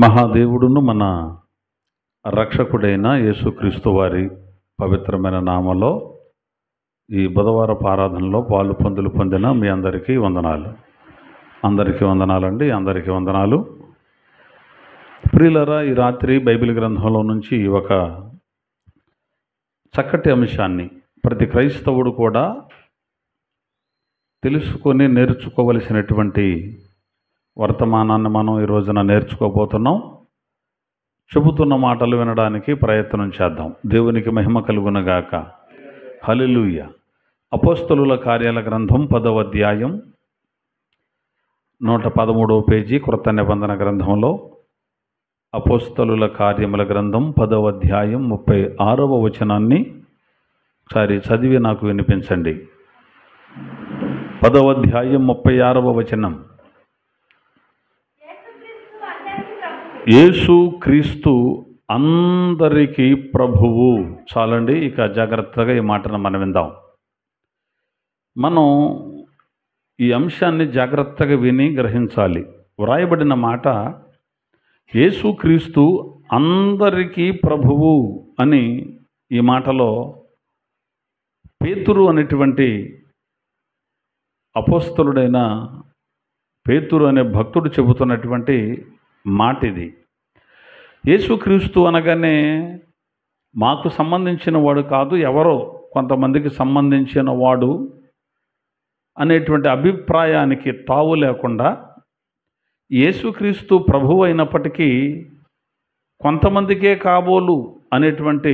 మహాదేవుడును మన రక్షకుడైన యేసుక్రీస్తు వారి పవిత్రమైన నామలో ఈ బుధవారపు ఆరాధనలో పాలు పొందిన మీ అందరికీ వందనాలు. అందరికీ వందనాలండి. అందరికీ వందనాలు. ప్రియులరా, ఈ రాత్రి బైబిల్ గ్రంథంలో నుంచి ఒక చక్కటి అంశాన్ని ప్రతి క్రైస్తవుడు కూడా తెలుసుకొని నేర్చుకోవలసినటువంటి వర్తమానాన్ని మనం ఈ రోజున నేర్చుకోబోతున్నాం. చెబుతున్న మాటలు వినడానికి ప్రయత్నం చేద్దాం. దేవునికి మహిమ కలుగునగాక. హల్లెలూయా. అపోస్తలుల కార్యాల గ్రంథం 10వ అధ్యాయం 113వ పేజీ క్రొత్త నిబంధన గ్రంథంలో అపోస్తలుల కార్యముల గ్రంథం 10వ అధ్యాయం 36వ వచనాన్ని ఒకసారి చదివి నాకు వినిపించండి. 10వ అధ్యాయం 36వ వచనం. యేసు క్రీస్తు అందరికీ ప్రభువు. చాలండి, ఇక జాగ్రత్తగా ఈ మాటను మనం విందాం. మనం ఈ అంశాన్ని జాగ్రత్తగా విని గ్రహించాలి. వ్రాయబడిన మాట యేసు క్రీస్తు అందరికీ ప్రభువు అని. ఈ మాటలో పేతురు అనేటువంటి అపోస్తలుడైన పేతురు అనే భక్తుడు చెబుతున్నటువంటి మాట ఇది. యేసుక్రీస్తు అనగానే మాకు సంబంధించిన వాడు కాదు, ఎవరో కొంతమందికి సంబంధించిన వాడు అనేటువంటి అభిప్రాయానికి తావు లేకుండా యేసుక్రీస్తు ప్రభువు అయినప్పటికీ కొంతమందికే కాబోలు అనేటువంటి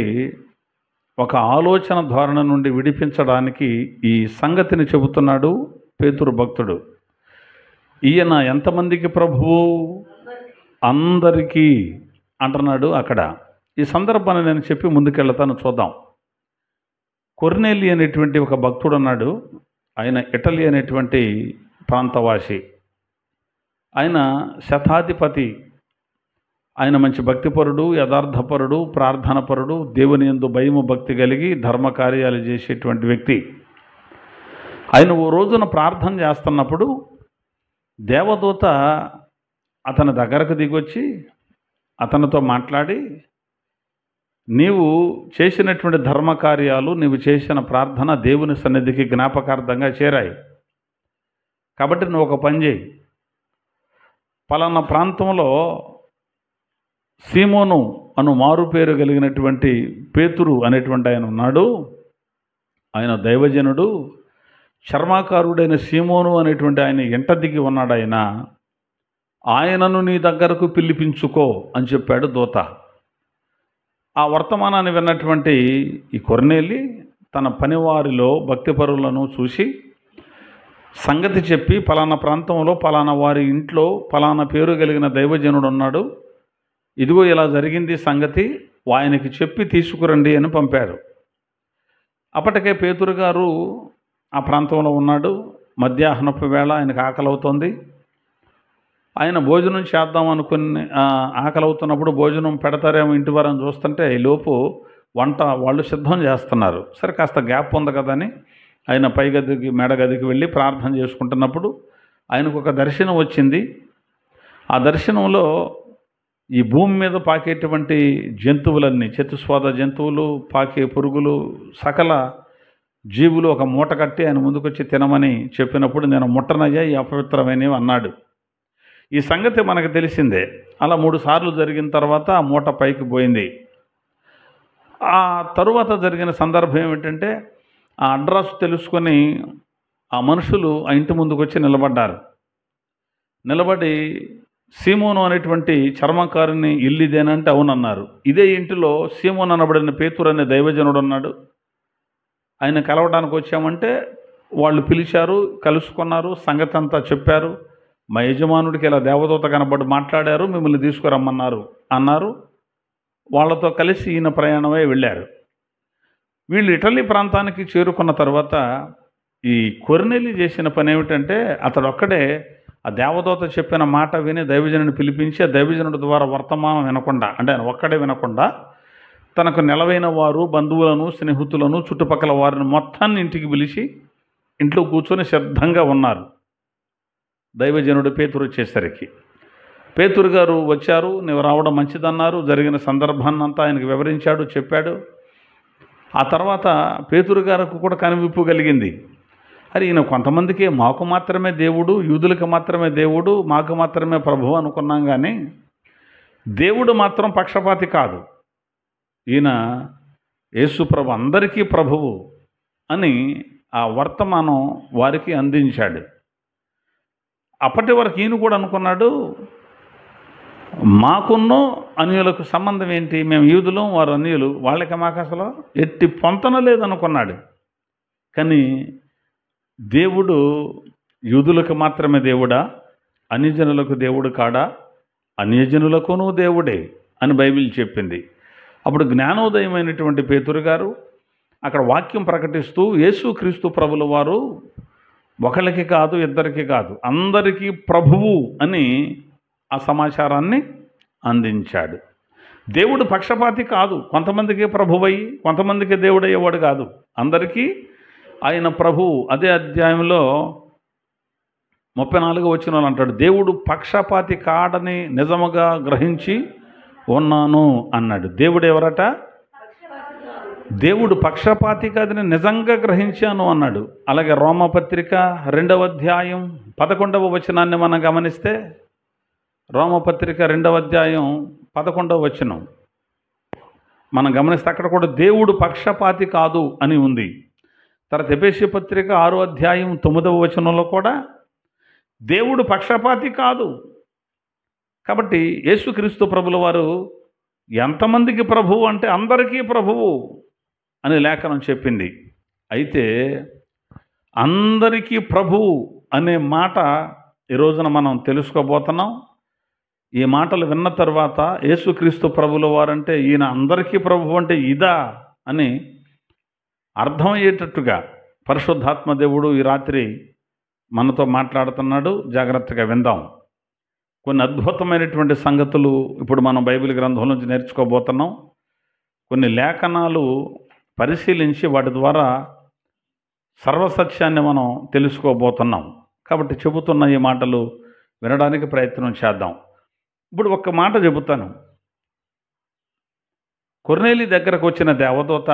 ఒక ఆలోచన ధోరణి నుండి విడిపించడానికి ఈ సంగతిని చెబుతున్నాడు పేతురు భక్తుడు. ఈయన ఎంతమందికి ప్రభువు? అందరికీ అంటున్నాడు అక్కడ. ఈ సందర్భాన్ని నేను చెప్పి ముందుకెళ్తాను, చూద్దాం. కొర్నేలి అనేటువంటి ఒక భక్తుడు ఉన్నాడు. ఆయన ఇటలీ అనేటువంటి ప్రాంతవాసి. ఆయన శతాధిపతి. ఆయన మంచి భక్తిపరుడు, యథార్థపరుడు, ప్రార్థనపరుడు, దేవుని యందు భయము భక్తి కలిగి ధర్మ కార్యాలు చేసేటువంటి వ్యక్తి. ఆయన ఓ రోజున ప్రార్థన చేస్తున్నప్పుడు దేవదూత అతని దగ్గరకు దిగొచ్చి అతనితో మాట్లాడి, నీవు చేసినటువంటి ధర్మకార్యాలు, నీవు చేసిన ప్రార్థన దేవుని సన్నిధికి జ్ఞాపకార్థంగా చేరాయి. కాబట్టి నువ్వు ఒక పని చేయి. పలానా ప్రాంతంలో సీమోను అను మారు పేరు కలిగినటువంటి పేతురు అనేటువంటి ఆయన ఉన్నాడు. ఆయన దైవజనుడు, చర్మాకారుడైన సీమోను అనేటువంటి ఆయన ఎంట దిగి ఉన్నాడు. ఆయనను నీ దగ్గరకు పిలిపించుకో అని చెప్పాడు దూత. ఆ వర్తమానాన్ని విన్నటువంటి ఈ కొర్నేలి తన పనివారిలో భక్తిపరులను చూసి సంగతి చెప్పి, పలానా ప్రాంతంలో పలానా వారి ఇంట్లో పలానా పేరు కలిగిన దైవజనుడు ఉన్నాడు, ఇదిగో ఇలా జరిగింది సంగతి, ఆయనకి చెప్పి తీసుకురండి అని పంపారు. అప్పటికే పేతురు గారు ఆ ప్రాంతంలో ఉన్నాడు. మధ్యాహ్నపు వేళ ఆయనకు ఆకలి అవుతోంది. ఆయన భోజనం చేద్దాం అనుకుని ఆకలి అవుతున్నప్పుడు భోజనం పెడతారేమో ఇంటి వారని చూస్తుంటే ఈలోపు వంట వాళ్ళు సిద్ధం చేస్తున్నారు. సరే, కాస్త గ్యాప్ ఉంది కదా అని ఆయన పై గదికి, మేడ గదికి వెళ్ళి ప్రార్థన చేసుకుంటున్నప్పుడు ఆయనకు ఒక దర్శనం వచ్చింది. ఆ దర్శనంలో ఈ భూమి మీద పాకేటువంటి జంతువులన్నీ, చతుస్వాద జంతువులు, పాకే పురుగులు, సకల జీవులు ఒక మూట కట్టి ఆయన ముందుకొచ్చి తినమని చెప్పినప్పుడు, నేను ముట్టనయ్యా ఈ అపవిత్రమైనవి అన్నాడు. ఈ సంగతి మనకు తెలిసిందే. అలా 3 సార్లు జరిగిన తర్వాత ఆ మూట పైకి పోయింది. ఆ తరువాత జరిగిన సందర్భం ఏమిటంటే, ఆ అడ్రస్ తెలుసుకొని ఆ మనుషులు ఆ ఇంటి ముందుకు వచ్చి నిలబడ్డారు. నిలబడి సీమోను అనేటువంటి చర్మకారుని ఇల్లు ఇదేనంటే అవునన్నారు. ఇదే ఇంటిలో సీమోను అనబడిన పేతురు అనే దైవజనుడు ఉన్నాడు. ఆయన కలవడానికి వచ్చామంటే వాళ్ళు పిలిచారు, కలుసుకున్నారు, సంగతి అంతా చెప్పారు. మా యజమానుడికి ఇలా దేవదూత కనబడి మాట్లాడారు, మిమ్మల్ని తీసుకురమ్మన్నారు అన్నారు. వాళ్ళతో కలిసి ఈయన ప్రయాణమై వెళ్ళారు. వీళ్ళు ఇటలీ ప్రాంతానికి చేరుకున్న తర్వాత ఈ కొర్నేలి చేసిన పని ఏమిటంటే, అతడు ఒక్కడే ఆ దేవదూత చెప్పిన మాట విని దైవజనుడిని పిలిపించి, ఆ దైవజనుడి ద్వారా వర్తమానం వినకుండా, అంటే ఆయన ఒక్కడే వినకుండా, తనకు నెలవైన వారు, బంధువులను, స్నేహితులను, చుట్టుపక్కల వారిని మొత్తాన్ని ఇంటికి పిలిచి ఇంట్లో కూర్చొని సిద్ధంగా ఉన్నారు. దైవజనుడు పేతురు వచ్చేసరికి పేతురు గారు వచ్చారు, నువ్వు రావడం మంచిదన్నారు. జరిగిన సందర్భాన్ని అంతా ఆయనకు వివరించాడు, చెప్పాడు. ఆ తర్వాత పేతురు గారికి కూడా కనువిప్పు కలిగింది. అరే ఈయన కొంతమందికి మాకు మాత్రమే దేవుడు, యూదులకు మాత్రమే దేవుడు, మాకు మాత్రమే ప్రభువు అనుకున్నాం, కానీ దేవుడు మాత్రం పక్షపాతి కాదు. ఈయన యేసు ప్రభు అందరికీ ప్రభువు అని ఆ వర్తమానం వారికి అందించాడు. అప్పటి వరకు ఈయన కూడా అనుకున్నాడు, మాకున్నో అన్యులకు సంబంధం ఏంటి, మేము యూదులం, వారు అన్యులు, వాళ్ళకి మాకు అసలు ఎట్టి పొంతన లేదనుకున్నాడు. కానీ దేవుడు యూదులకు మాత్రమే దేవుడా, అన్యజనులకు దేవుడు కాడా, అన్యజనులకును దేవుడే అని బైబిల్ చెప్పింది. అప్పుడు జ్ఞానోదయమైనటువంటి పేతురు గారు అక్కడ వాక్యం ప్రకటిస్తూ యేసుక్రీస్తు ప్రభుల వారు ఒకళ్ళకి కాదు, ఇద్దరికి కాదు, అందరికీ ప్రభువు అని ఆ సమాచారాన్ని అందించాడు. దేవుడు పక్షపాతి కాదు, కొంతమందికి ప్రభువై కొంతమందికి దేవుడయ్యేవాడు కాదు, అందరికీ ఆయన ప్రభువు. అదే అధ్యాయంలో 34వ వచనంలో అంటాడు, దేవుడు పక్షపాతి కాడని నిజముగా గ్రహించి ఉన్నాను అన్నాడు. దేవుడు ఎవరట? దేవుడు పక్షపాతి కాదని నిజంగా గ్రహించాను అన్నాడు. అలాగే రోమపత్రిక 2వ అధ్యాయం 11వ వచనాన్ని మనం గమనిస్తే, రోమపత్రిక 2వ అధ్యాయం 11వ వచనం మనం గమనిస్తే అక్కడ కూడా దేవుడు పక్షపాతి కాదు అని ఉంది. తర్వాత ఎఫెసీ పత్రిక 6వ అధ్యాయం 9వ వచనంలో కూడా దేవుడు పక్షపాతి కాదు. కాబట్టి యేసుక్రీస్తు ప్రభుల వారు ఎంతమందికి ప్రభువు అంటే అందరికీ ప్రభువు అని లేఖనం చెప్పింది. అయితే అందరికీ ప్రభువు అనే మాట ఈ రోజున మనం తెలుసుకోబోతున్నాం. ఈ మాటలు విన్న తర్వాత యేసుక్రీస్తు ప్రభుల వారంటే ఈయన అందరికీ ప్రభువు అంటే ఇదా అని అర్థమయ్యేటట్టుగా పరిశుద్ధాత్మ దేవుడు ఈ రాత్రి మనతో మాట్లాడుతున్నాడు. జాగ్రత్తగా విందాం. కొన్ని అద్భుతమైనటువంటి సంగతులు ఇప్పుడు మనం బైబిల్ గ్రంథం నుంచి నేర్చుకోబోతున్నాం. కొన్ని లేఖనాలు పరిశీలించి వాటి ద్వారా సర్వసత్యాన్ని మనం తెలుసుకోబోతున్నాం. కాబట్టి చెబుతున్న ఈ మాటలు వినడానికి ప్రయత్నం చేద్దాం. ఇప్పుడు ఒక్క మాట చెబుతాను. కొర్నేలి దగ్గరకు వచ్చిన దేవదూత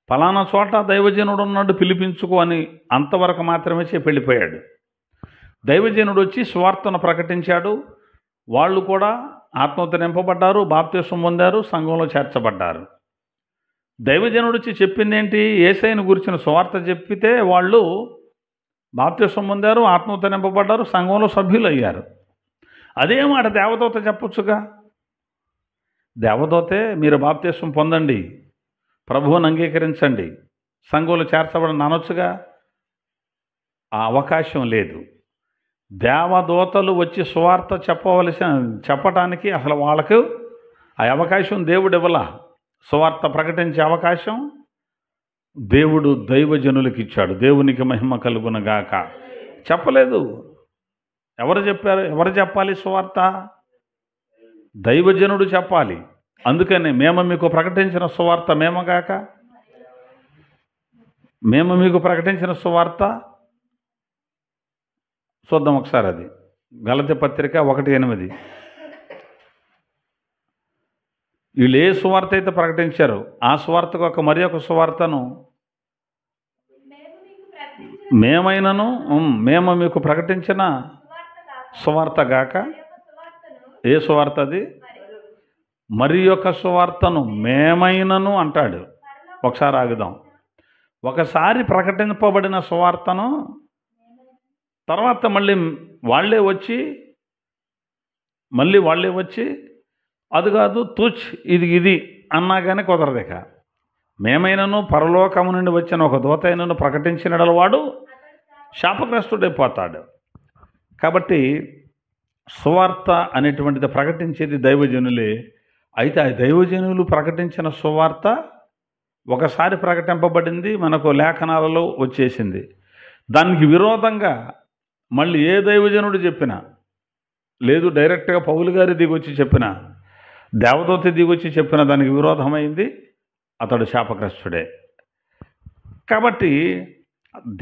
ఫలానా చోట దైవజనుడు ఉన్నాడు, పిలిపించుకో అని అంతవరకు మాత్రమే చెప్పి వెళ్ళిపోయాడు. దైవజనుడు వచ్చి సువార్తను ప్రకటించాడు. వాళ్ళు కూడా ఆత్మతో నింపబడ్డారు, బాప్తిసం పొందారు, సంఘంలో చేర్చబడ్డారు. దైవజనుడు వచ్చి చెప్పింది ఏంటి? యేసయ్యను గురించిన సువార్త చెప్పితే వాళ్ళు బాప్తిసం పొందారు, ఆత్మతో నింపబడ్డారు, సంఘంలో సభ్యులు అయ్యారు. అదే మాట దేవదూత చెప్పొచ్చుగా. దేవదూతే మీరు బాప్తిసం పొందండి, ప్రభువుని అంగీకరించండి, సంఘంలో చేర్చబడని అనొచ్చుగా. ఆ అవకాశం లేదు. దేవదూతలు వచ్చి సువార్త చెప్పటానికి అసలు వాళ్ళకు ఆ అవకాశం దేవుడు ఇవ్వలా. సువార్త ప్రకటించే అవకాశం దేవుడు దైవజనులకు ఇచ్చాడు. దేవునికి మహిమ కలుగునగాక. చెప్పలేదు. ఎవరు చెప్పారు? ఎవరు చెప్పాలి సువార్త? దైవజనుడు చెప్పాలి. అందుకని మేము మీకు ప్రకటించిన సువార్త మేమగాక, మేము మీకు ప్రకటించిన సువార్త చూద్దాం ఒకసారి. అది గలతీ పత్రిక 1:8. వీళ్ళు ఏ సువార్త అయితే ప్రకటించారో ఆ సువార్తకు మరి ఒక సువార్తను మేము మీకు ప్రకటించిన సువార్త గాక. ఏ సువార్త అది? మరి యొక్క సువార్తను మేమైనను అంటాడు. ఒకసారి ఆగుదాం. ఒకసారి ప్రకటింపబడిన సువార్తను తర్వాత మళ్ళీ వాళ్ళే వచ్చి అది కాదు తుచ్ ఇది అన్నా కానీ కుదరదు. ఇక మేమైనను పరలోకము నుండి వచ్చిన ఒక దూత అయినను ప్రకటించిన వాడు శాపగ్రస్తుడైపోతాడు. కాబట్టి సువార్త అనేటువంటిది ప్రకటించేది దైవజనులే. అయితే ఆ దైవజనులు ప్రకటించిన సువార్త ఒకసారి ప్రకటింపబడింది, మనకు లేఖనాలలో వచ్చేసింది. దానికి విరోధంగా మళ్ళీ ఏ దైవజనుడు చెప్పినా, లేదు డైరెక్ట్గా పౌలు గారి దిగొచ్చి చెప్పినా, దేవదూత దిగొచ్చి చెప్పినా దానికి విరోధమైంది, అతడు శాపగ్రస్తుడే. కాబట్టి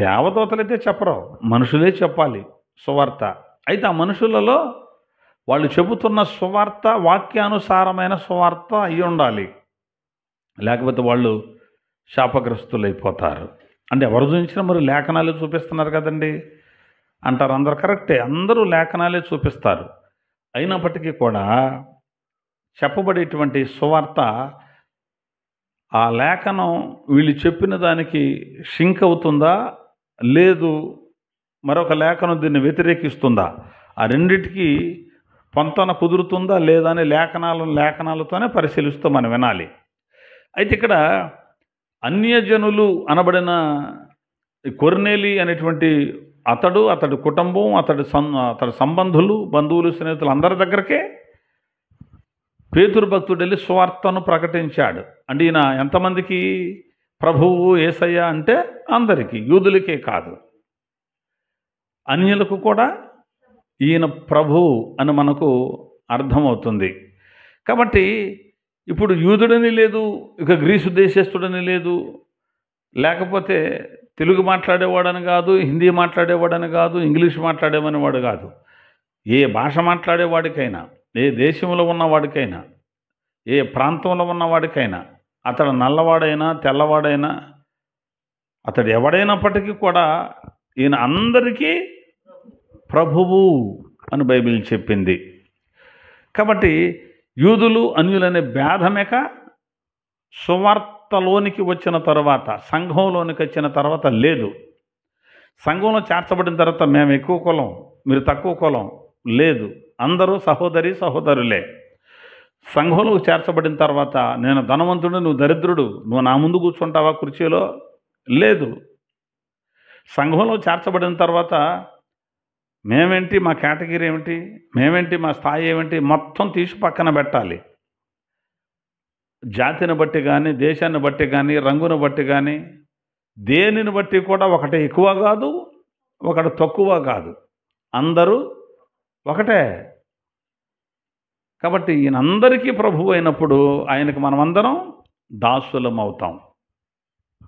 దేవదూతలైతే చెప్పరు, మనుషులే చెప్పాలి సువార్త. అయితే ఆ మనుషులలో వాళ్ళు చెబుతున్న సువార్త వాక్యానుసారమైన సువార్త అయి ఉండాలి. లేకపోతే వాళ్ళు శాపగ్రస్తులైపోతారు. అంటే ఎవరు చూపించినా మరి లేఖనాలే చూపిస్తున్నారు కదండి అంటారు. అందరు కరెక్టే, అందరూ లేఖనాలే చూపిస్తారు. అయినప్పటికీ కూడా చెప్పబడేటువంటి సువార్త ఆ లేఖనం వీళ్ళు చెప్పిన దానికి షింక్ అవుతుందా, లేదు మరొక లేఖనం దీన్ని వ్యతిరేకిస్తుందా, ఆ రెండిటికి పొంతన కుదురుతుందా లేదా అని లేఖనాలతోనే పరిశీలిస్తూ మనం వినాలి. అయితే ఇక్కడ అన్యజనులు అనబడిన కొర్నేలి అనేటువంటి అతడి కుటుంబం, అతడి సంబంధులు, బంధువులు, స్నేహితులు అందరి దగ్గరకే పేతురు భక్తుడు వెళ్ళి సువార్తను ప్రకటించాడు. అంటే ఈయన ఎంతమందికి ప్రభువు యేసయ్య అంటే అందరికీ, యూదులకే కాదు, అన్యులకు కూడా ఈయన ప్రభువు అని మనకు అర్థమవుతుంది. కాబట్టి ఇప్పుడు యూదుడని లేదు, ఇక గ్రీసు దేశస్థుడని లేదు, లేకపోతే తెలుగు మాట్లాడేవాడని కాదు, హిందీ మాట్లాడేవాడని కాదు, ఇంగ్లీష్ మాట్లాడేవని వాడు కాదు. ఏ భాష మాట్లాడేవాడికైనా, ఏ దేశంలో ఉన్నవాడికైనా, ఏ ప్రాంతంలో ఉన్నవాడికైనా, అతడు నల్లవాడైనా తెల్లవాడైనా, అతడు ఎవడైనప్పటికీ కూడా ఈయన అందరికీ ప్రభువు అని బైబిల్ చెప్పింది. కాబట్టి యూదులు అన్యులనే భేదమేక సువార్తలోనికి వచ్చిన తర్వాత, సంఘంలోనికి వచ్చిన తర్వాత లేదు. సంఘంలో చేర్చబడిన తర్వాత మేము ఎక్కువ కులం, మీరు తక్కువ కులం లేదు, అందరూ సహోదరులే. సంఘంలో చేర్చబడిన తర్వాత నేను ధనవంతుడు, నువ్వు దరిద్రుడు, నువ్వు నా ముందు కూర్చుంటావా కుర్చీలో, లేదు. సంఘంలో చేర్చబడిన తర్వాత మేమేంటి, మా కేటగిరీ ఏమిటి, మేమేంటి, మా స్థాయి ఏమిటి, మొత్తం తీసి పక్కన పెట్టాలి. జాతిని బట్టి కానీ, దేశాన్ని బట్టి కానీ, రంగును బట్టి కానీ, దేనిని బట్టి కూడా ఒకటి ఎక్కువ కాదు, ఒకటి తక్కువ కాదు, అందరూ ఒకటే. కాబట్టి ఈయనందరికీ ప్రభువు అయినప్పుడు ఆయనకు మనమందరం దాసులం అవుతాం.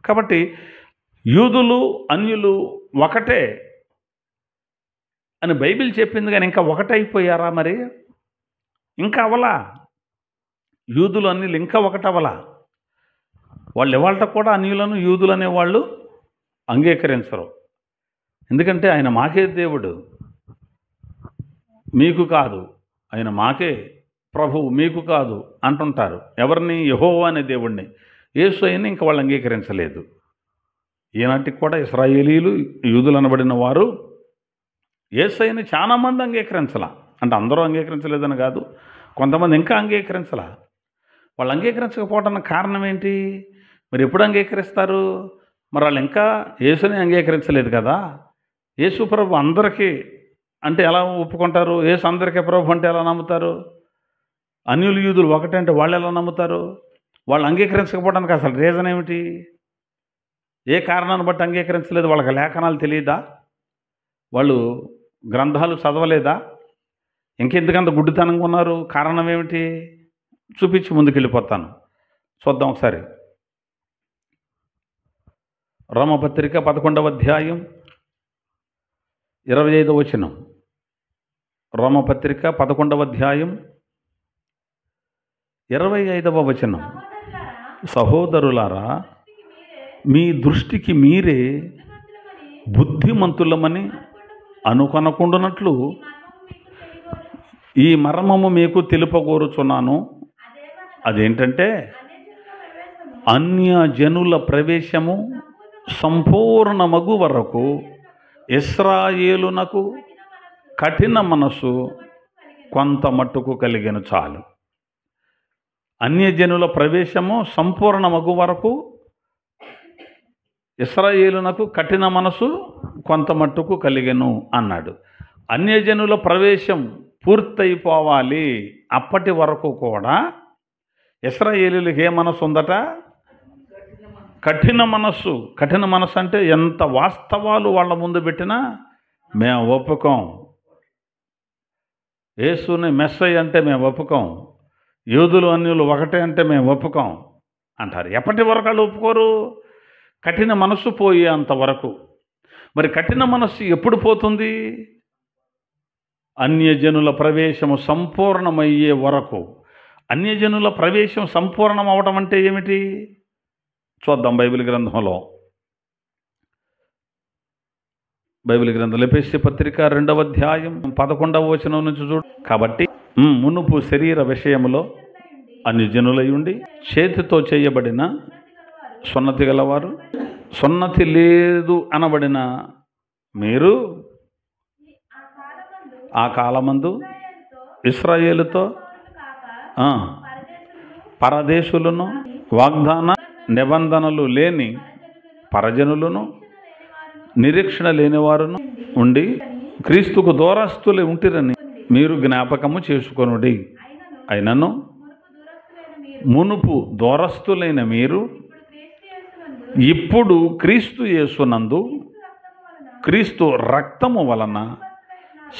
కాబట్టి యూదులు అన్యులు ఒకటే అని బైబిల్ చెప్పింది, కానీ ఇంకా ఒకటైపోయారా? మరి ఇంకా అవలా. యూదులు అన్యులు ఇంకా ఒకటవలా. వాళ్ళు ఇవాళ కూడా అన్యులను యూదులు అనేవాళ్ళు అంగీకరించరు. ఎందుకంటే ఆయన మాకే దేవుడు, మీకు కాదు, ఆయన మాకే ప్రభువు, మీకు కాదు అంటుంటారు. ఎవరిని? యెహోవా అనే దేవుణ్ణి. యేసు అయినా ఇంకా వాళ్ళు అంగీకరించలేదు. ఈనాటికి కూడా ఇశ్రాయేలీలు, యూదులు అనబడిన వారు యేసయ్యని చాలామంది అంగీకరించలా. అంటే అందరూ అంగీకరించలేదని కాదు, కొంతమంది ఇంకా అంగీకరించలా. వాళ్ళు అంగీకరించకపోవడానికి కారణం ఏంటి? మరి ఎప్పుడు అంగీకరిస్తారు? మరి వాళ్ళు ఇంకా యేసుని అంగీకరించలేదు కదా. యేసు ప్రభు అందరికీ అంటే ఎలా ఒప్పుకుంటారు? యేసు అందరికీ ప్రభు అంటే ఎలా నమ్ముతారు? అన్యులు యూదులు ఒకటే అంటే వాళ్ళు ఎలా నమ్ముతారు? వాళ్ళు అంగీకరించకపోవడానికి అసలు రీజన్ ఏమిటి? ఏ కారణాన్ని బట్టి అంగీకరించలేదు? వాళ్ళకి లేఖనాలు తెలియదా? వాళ్ళు గ్రంథాలు చదవలేదా? ఇంకెందుకంత గుడ్డితనంగా ఉన్నారు? కారణం ఏమిటి? చూపించి ముందుకెళ్ళిపోతాను, చూద్దాం ఒకసారి. రోమపత్రిక 11వ అధ్యాయం 25వ వచనం. రోమపత్రిక 11వ అధ్యాయం 25వ వచనం. సహోదరులారా, మీ దృష్టికి మీరే బుద్ధిమంతులమని అనుకొనకుండునట్లు ఈ మర్మము మీకు తెలుపగోరుచున్నాను. అదేంటంటే, అన్యజనుల ప్రవేశము సంపూర్ణమగు వరకు ఇశ్రాయేలునకు కఠిన మనస్సు కొంత మట్టుకు కలిగెను చాలు. అన్యజనుల ప్రవేశము సంపూర్ణమగు వరకు ఇశ్రాయేలునకు కఠిన మనసు కొంత మట్టుకు కలిగెను అన్నాడు. అన్యజనుల ప్రవేశం పూర్తయిపోవాలి. అప్పటి వరకు కూడా ఇశ్రాయేలీయులకు ఏ మనసు ఉందట? కఠిన మనస్సు. కఠిన మనస్సు అంటే ఎంత వాస్తవాలు వాళ్ళ ముందు పెట్టినా మేము ఒప్పుకోం. యేసుని మెస్సయ్య అంటే మేము ఒప్పుకోం. యూదులు అన్యులు ఒకటే అంటే మేము ఒప్పుకోం అంటారు. ఎప్పటి వరకు వాళ్ళు ఒప్పుకోరు? కఠిన మనస్సు పోయే అంతవరకు. మరి కఠిన మనస్సు ఎప్పుడు పోతుంది? అన్యజనుల ప్రవేశము సంపూర్ణమయ్యే వరకు. అన్యజనుల ప్రవేశం సంపూర్ణం అవటం అంటే ఏమిటి చూద్దాం బైబిల్ గ్రంథంలో. బైబిల్ గ్రంథంలో ఎఫెసీ పత్రిక 2వ అధ్యాయం 11వ వచనం నుంచి చూడు. కాబట్టి మునుపు శరీర విషయములో అన్యజనులై ఉండి చేతితో చేయబడిన సున్నతి గలవారు, సున్నతి లేదు అనబడిన మీరు ఆ కాలమందు ఇశ్రాయేలుతో పరదేశులను, వాగ్దాన నిబంధనలు లేని పరజనులను, నిరీక్షణ లేనివారును ఉండి క్రీస్తుకు దూరస్తులై ఉంటిరని మీరు జ్ఞాపకము చేసుకొనుడి. అయినను మునుపు దూరస్తులైన మీరు ఇప్పుడు క్రీస్తు యేసునందు క్రీస్తు రక్తము వలన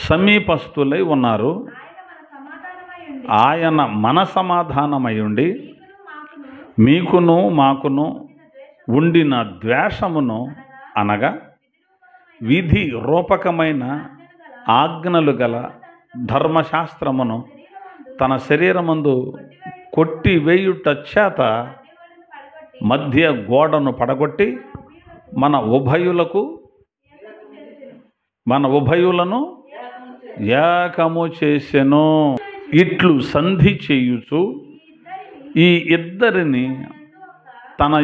సమీపస్తులై ఉన్నారు. ఆయన మన సమాధానమయుండి మీకును మాకును ఉండిన ద్వేషమును అనగా విధి రూపకమైన ఆజ్ఞలు గల ధర్మశాస్త్రమును తన శరీరమందు కొట్టివేయుట చేత మధ్య గోడను పడగొట్టి మన ఉభయులను ఏకము చేసెను. ఇట్లు సంధి చేయుచు ఈ ఇద్దరిని తన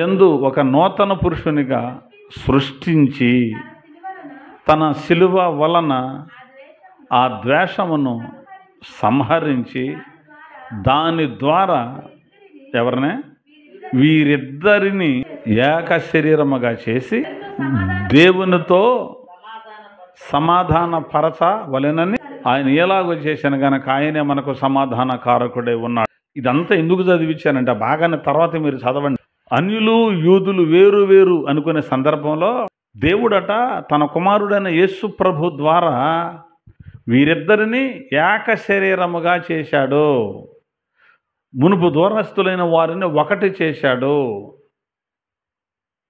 యందు ఒక నూతన పురుషునిగా సృష్టించి తన శిలువ వలన ఆ ద్వేషమును సంహరించి దాని ద్వారా ఎవరినే వీరిద్దరిని ఏక శరీరముగా చేసి దేవునితో సమాధాన పరచవలెనని ఆయన ఎలాగో చేశాను కనుక ఆయనే మనకు సమాధాన కారకుడే ఉన్నాడు. ఇదంతా ఎందుకు చదివించానంటే బాగానే తర్వాత మీరు చదవండి. అన్యులు యూదులు వేరు వేరు అనుకునే సందర్భంలో దేవుడట తన కుమారుడైన యేసు ప్రభు ద్వారా వీరిద్దరిని ఏక శరీరముగా చేశాడు. మునుపు దూరస్తులైన వారిని ఒకటి చేశాడు.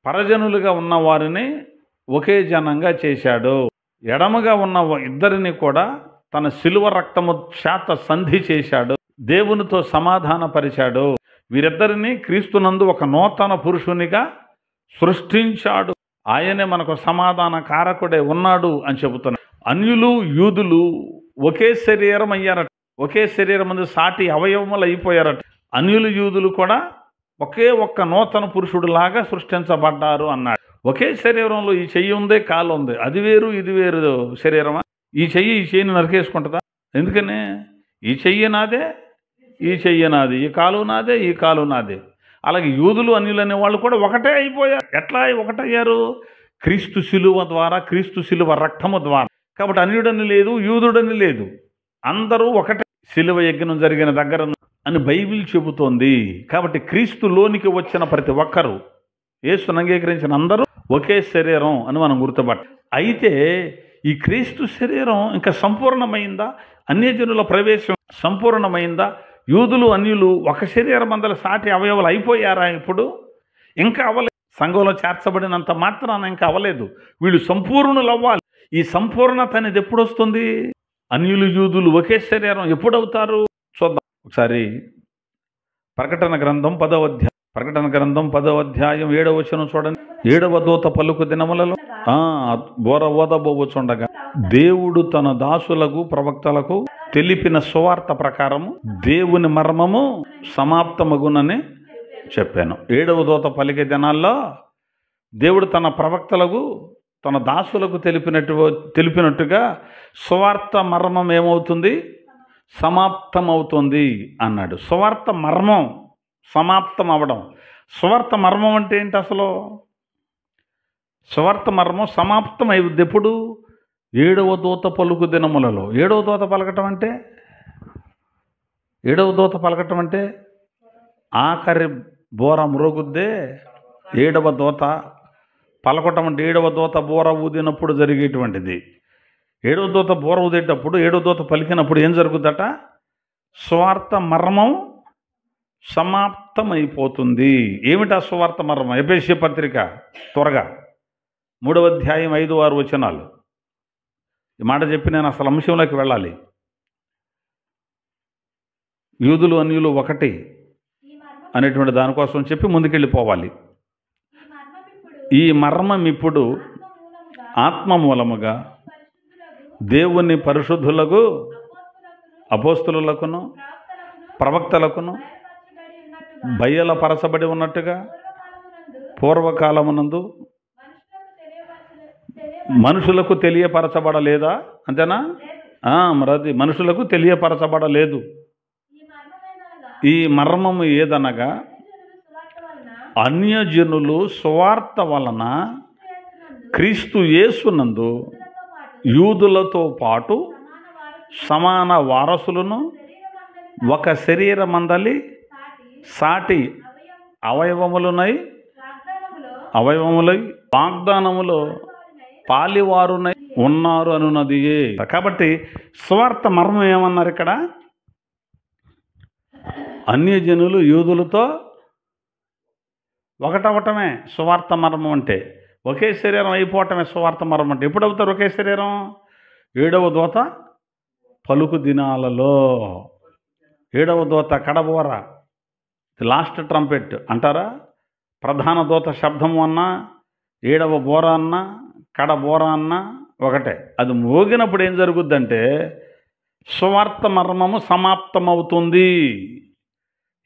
పరజనులుగా ఉన్న వారిని ఒకే జనంగా చేశాడు. ఎడమగా ఉన్న ఇద్దరిని కూడా తన శిలువ రక్తము చేత సంధి చేశాడు, దేవునితో సమాధానపరిచాడు. వీరిద్దరిని క్రీస్తునందు ఒక నూతన పురుషునిగా సృష్టించాడు. ఆయనే మనకు సమాధాన కారకుడే ఉన్నాడు అని చెబుతున్నాడు. అన్యులు యూదులు ఒకే శరీరం అయ్యారట, ఒకే శరీరం మందు సాటి అవయవములు అయిపోయారట. అన్యులు యూదులు కూడా ఒక్క నూతన పురుషుడు లాగా సృష్టించబడ్డారు అన్నాడు. ఒకే శరీరంలో ఈ చెయ్యి ఉంది, కాలు ఉంది, అది వేరు ఇది వేరు శరీరమా? ఈ చెయ్యిని నరికేసుకుంటుందా? ఎందుకని ఈ చెయ్యి నాదే, ఈ చెయ్యి నాది, ఈ కాలు నాదే, ఈ కాలు నాదే. అలాగే యూదులు అన్యులు అనే వాళ్ళు కూడా ఒకటే అయిపోయారు. ఎట్లా ఒకటయ్యారు? క్రీస్తు శిలువ ద్వారా, క్రీస్తు శిలువ రక్తము ద్వారా. కాబట్టి అన్యుడని లేదు, యూదుడని లేదు, అందరూ ఒకటే శిలువ యజ్ఞం జరిగిన దగ్గర అని బైబిల్ చెబుతోంది. కాబట్టి క్రీస్తులోనికి వచ్చిన ప్రతి ఒక్కరూ, యేసును అంగీకరించిన అందరూ ఒకే శరీరం అని మనం గుర్తుపట్ట. అయితే ఈ క్రీస్తు శరీరం ఇంకా సంపూర్ణమైందా? అన్యజనుల ప్రవేశం సంపూర్ణమైందా? యూదులు అన్యులు ఒక శరీరం అందల సాటి అవయవాలు అయిపోయారా? ఇప్పుడు ఇంకా అవ్వలేదు. సంఘంలో చేర్చబడినంత మాత్రాన ఇంకా అవ్వలేదు. వీళ్ళు సంపూర్ణులు అవ్వాలి. ఈ సంపూర్ణత అనేది ఎప్పుడు వస్తుంది? అన్యులు యూదులు ఒకే శరీరం ఎప్పుడవుతారు చూద్దాం ఒకసారి. ప్రకటన గ్రంథం 10వ అధ్యాయం 7వ వచనం చూడండి. 7వ దూత పలుకు దినములలో బోర ఓదబోచుండగా దేవుడు తన దాసులకు ప్రవక్తలకు తెలిపిన సువార్త ప్రకారము దేవుని మర్మము సమాప్తమగునని చెప్పాను. 7వ దూత పలికే దినాల్లో దేవుడు తన ప్రవక్తలకు తన దాసులకు తెలిపినట్టుగా సువార్త మర్మం ఏమవుతుంది? సమాప్తమవుతుంది అన్నాడు. సువార్త మర్మం సమాప్తం అవడం. సువార్త మర్మం అంటే ఏంటి అసలు? సువార్త మర్మం సమాప్తం అయ్యింది ఎప్పుడు? 7వ దూత పలుకు దినములలో. 7వ దూత పలకటం అంటే ఆఖరి బోర మ్రోగుద్దే 7వ దూత పలకటం అంటే 7వ దూత బోర ఊదినప్పుడు జరిగేటువంటిది. 7వ దూత బోర ఊదేటప్పుడు, 7వ దూత పలికినప్పుడు ఏం జరుగుద్దట? స్వార్థ మర్మం సమాప్తమైపోతుంది. ఏమిటా సువార్త మర్మం? ఎఫెసీ పత్రిక త్వరగా 3వ అధ్యాయం 5-6 వచనాలు. ఈ మాట చెప్పి నేను అసలు అంశంలోకి వెళ్ళాలి. యూదులు అన్యులు ఒకటి అనేటువంటి దానికోసం చెప్పి ముందుకెళ్ళిపోవాలి. ఈ మర్మం ఇప్పుడు ఆత్మ మూలముగా దేవుని పరిశుద్ధులకు అపోస్తులకును ప్రవక్తలకును బయలుపరచబడి ఉన్నట్టుగా పూర్వకాలమునందు మనుషులకు తెలియపరచబడలేదా? అంతేనా? మరది మనుషులకు తెలియపరచబడలేదు. ఈ మర్మము ఏదనగా అన్యజనులు సువార్త వలన క్రీస్తు యేసునందు యూదులతో పాటు సమాన వారసులను, ఒక శరీరమందలి సాటి అవయవములై వాగ్దానములో పాలివారునై ఉన్నారు అనున్నదియే. కాబట్టి సువార్త మర్మం ఏమన్నారు ఇక్కడ? అన్యజనులు యూదులతో ఒకటవటమే సువార్త మర్మం అంటే. ఒకే శరీరం అయిపోవటమే సువార్త మర్మం అంటే. ఎప్పుడు అవుతారు ఒకే శరీరం? 7వ దూత పలుకు దినాలలో. 7వ దూత కడబోర, లాస్ట్ ట్రంపెట్ అంటారా? ప్రధాన దూత శబ్దము అన్నా, 7వ బోర అన్నా, కడబోర అన్నా ఒకటే. అది మోగినప్పుడు ఏం జరుగుద్దంటే సువార్త మర్మము సమాప్తమవుతుంది.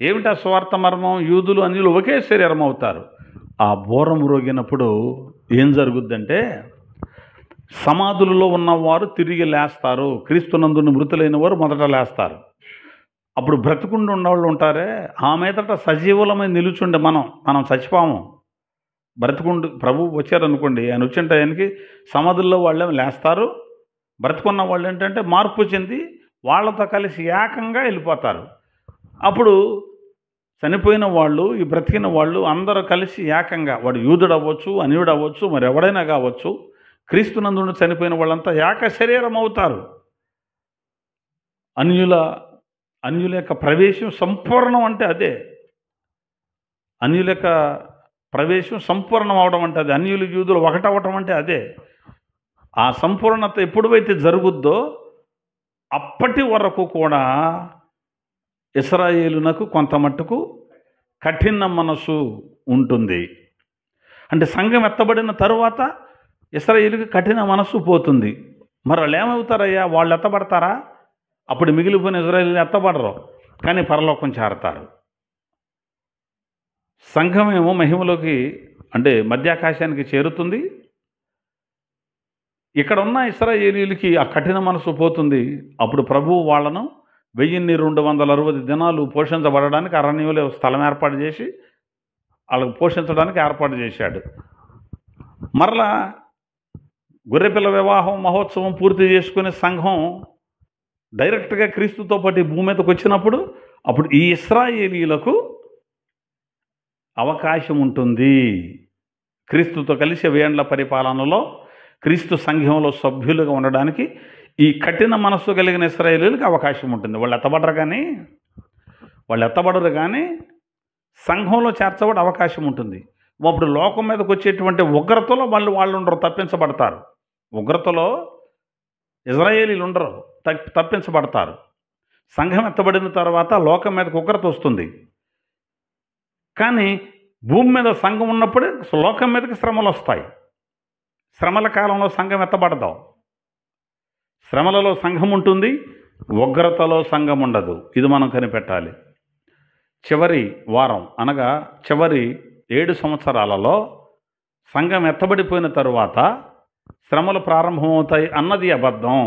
ఏమిటా సువార్త మర్మం? యూదులు అన్యులు ఒకే శరీరం అవుతారు. ఆ బోరం రోగినప్పుడు ఏం జరుగుద్దంటే సమాధులలో ఉన్నవారు తిరిగి లేస్తారు. క్రీస్తునందుని మృతులైన వారు మొదట లేస్తారు. అప్పుడు బ్రతుకుండి ఉన్నవాళ్ళు ఉంటారే, ఆ మీదట సజీవులమై నిలుచుండే మనం చచ్చిపోము. బ్రతుకుండు ప్రభు వచ్చారనుకోండి, ఆయన వచ్చిన టైంకి సమాధుల్లో వాళ్ళేమో లేస్తారు. బ్రతుకున్న వాళ్ళు ఏంటంటే మార్పు చెంది వాళ్ళతో కలిసి ఏకంగా వెళ్ళిపోతారు. అప్పుడు చనిపోయిన వాళ్ళు, ఈ బ్రతికిన వాళ్ళు అందరూ కలిసి ఏకంగా, వాడు యూదుడు అవ్వచ్చు, అన్యుడు అవ్వచ్చు, మరి ఎవడైనా కావచ్చు, క్రీస్తునందు చనిపోయిన వాళ్ళంతా ఏక శరీరం అవుతారు. అన్యుల యొక్క ప్రవేశం సంపూర్ణం అంటే అదే. అన్యుల యొక్క ప్రవేశం సంపూర్ణం అవడం అంటే అదే. అన్యులు యూదులు ఒకటవటం అంటే అదే. ఆ సంపూర్ణత ఎప్పుడైతే జరుగుద్దో అప్పటి వరకు కూడా ఇశ్రాయేలునకు కొంత మట్టుకు కఠిన మనసు ఉంటుంది. అంటే సంఘం ఎత్తబడిన తరువాత ఇశ్రాయేలుకి కఠిన మనసు పోతుంది. మరి వాళ్ళు ఏమవుతారయ్యా? వాళ్ళు ఎత్తబడతారా? అప్పుడు మిగిలిపోయిన ఇశ్రాయేలు ఎత్తబడరు, కానీ పరలోకం చేరతారు. సంఘమేమో మహిమలోకి అంటే మధ్యాకాశానికి చేరుతుంది. ఇక్కడ ఉన్న ఇశ్రాయేలీయులకి ఆ కఠిన మనసు పోతుంది. అప్పుడు ప్రభువు వాళ్ళను 1260 దినాలు పోషించబడడానికి అరణ్యంలో స్థలం ఏర్పాటు చేసి వాళ్ళకు పోషించడానికి ఏర్పాటు చేశాడు. మరలా గొర్రెపిల్ల వివాహం మహోత్సవం పూర్తి చేసుకునే సంఘం డైరెక్ట్గా క్రీస్తుతో పాటు భూమి మీదకి వచ్చినప్పుడు అప్పుడు ఈ ఇశ్రాయేలీయులకు అవకాశం ఉంటుంది. క్రీస్తుతో కలిసి 1000 ఏండ్ల పరిపాలనలో క్రీస్తు సంఘంలో సభ్యులుగా ఉండడానికి ఈ కఠిన మనస్సు కలిగిన ఇశ్రాయేలీయులకు అవకాశం ఉంటుంది. వాళ్ళు ఎత్తబడరు కానీ సంఘంలో చేర్చబడి అవకాశం ఉంటుంది. అప్పుడు లోకం మీదకి వచ్చేటువంటి ఉగ్రతలో వాళ్ళు ఉండరు, తప్పించబడతారు. ఉగ్రతలో ఇశ్రాయేలీయులు ఉండరు, తప్పించబడతారు. సంఘం ఎత్తబడిన తర్వాత లోకం మీదకి ఉగ్రత వస్తుంది. కానీ భూమి మీద సంఘం ఉన్నప్పుడే లోకం మీదకి శ్రమలు వస్తాయి. శ్రమల కాలంలో సంఘం ఎత్తబడదాం. శ్రమలలో సంఘం ఉంటుంది, ఉగ్రతలో సంఘం ఉండదు. ఇది మనం కనిపెట్టాలి. చివరి వారం అనగా చివరి 7 సంవత్సరాలలో సంఘం ఎత్తబడిపోయిన తరువాత శ్రమలు ప్రారంభమవుతాయి అన్నది అబద్ధం.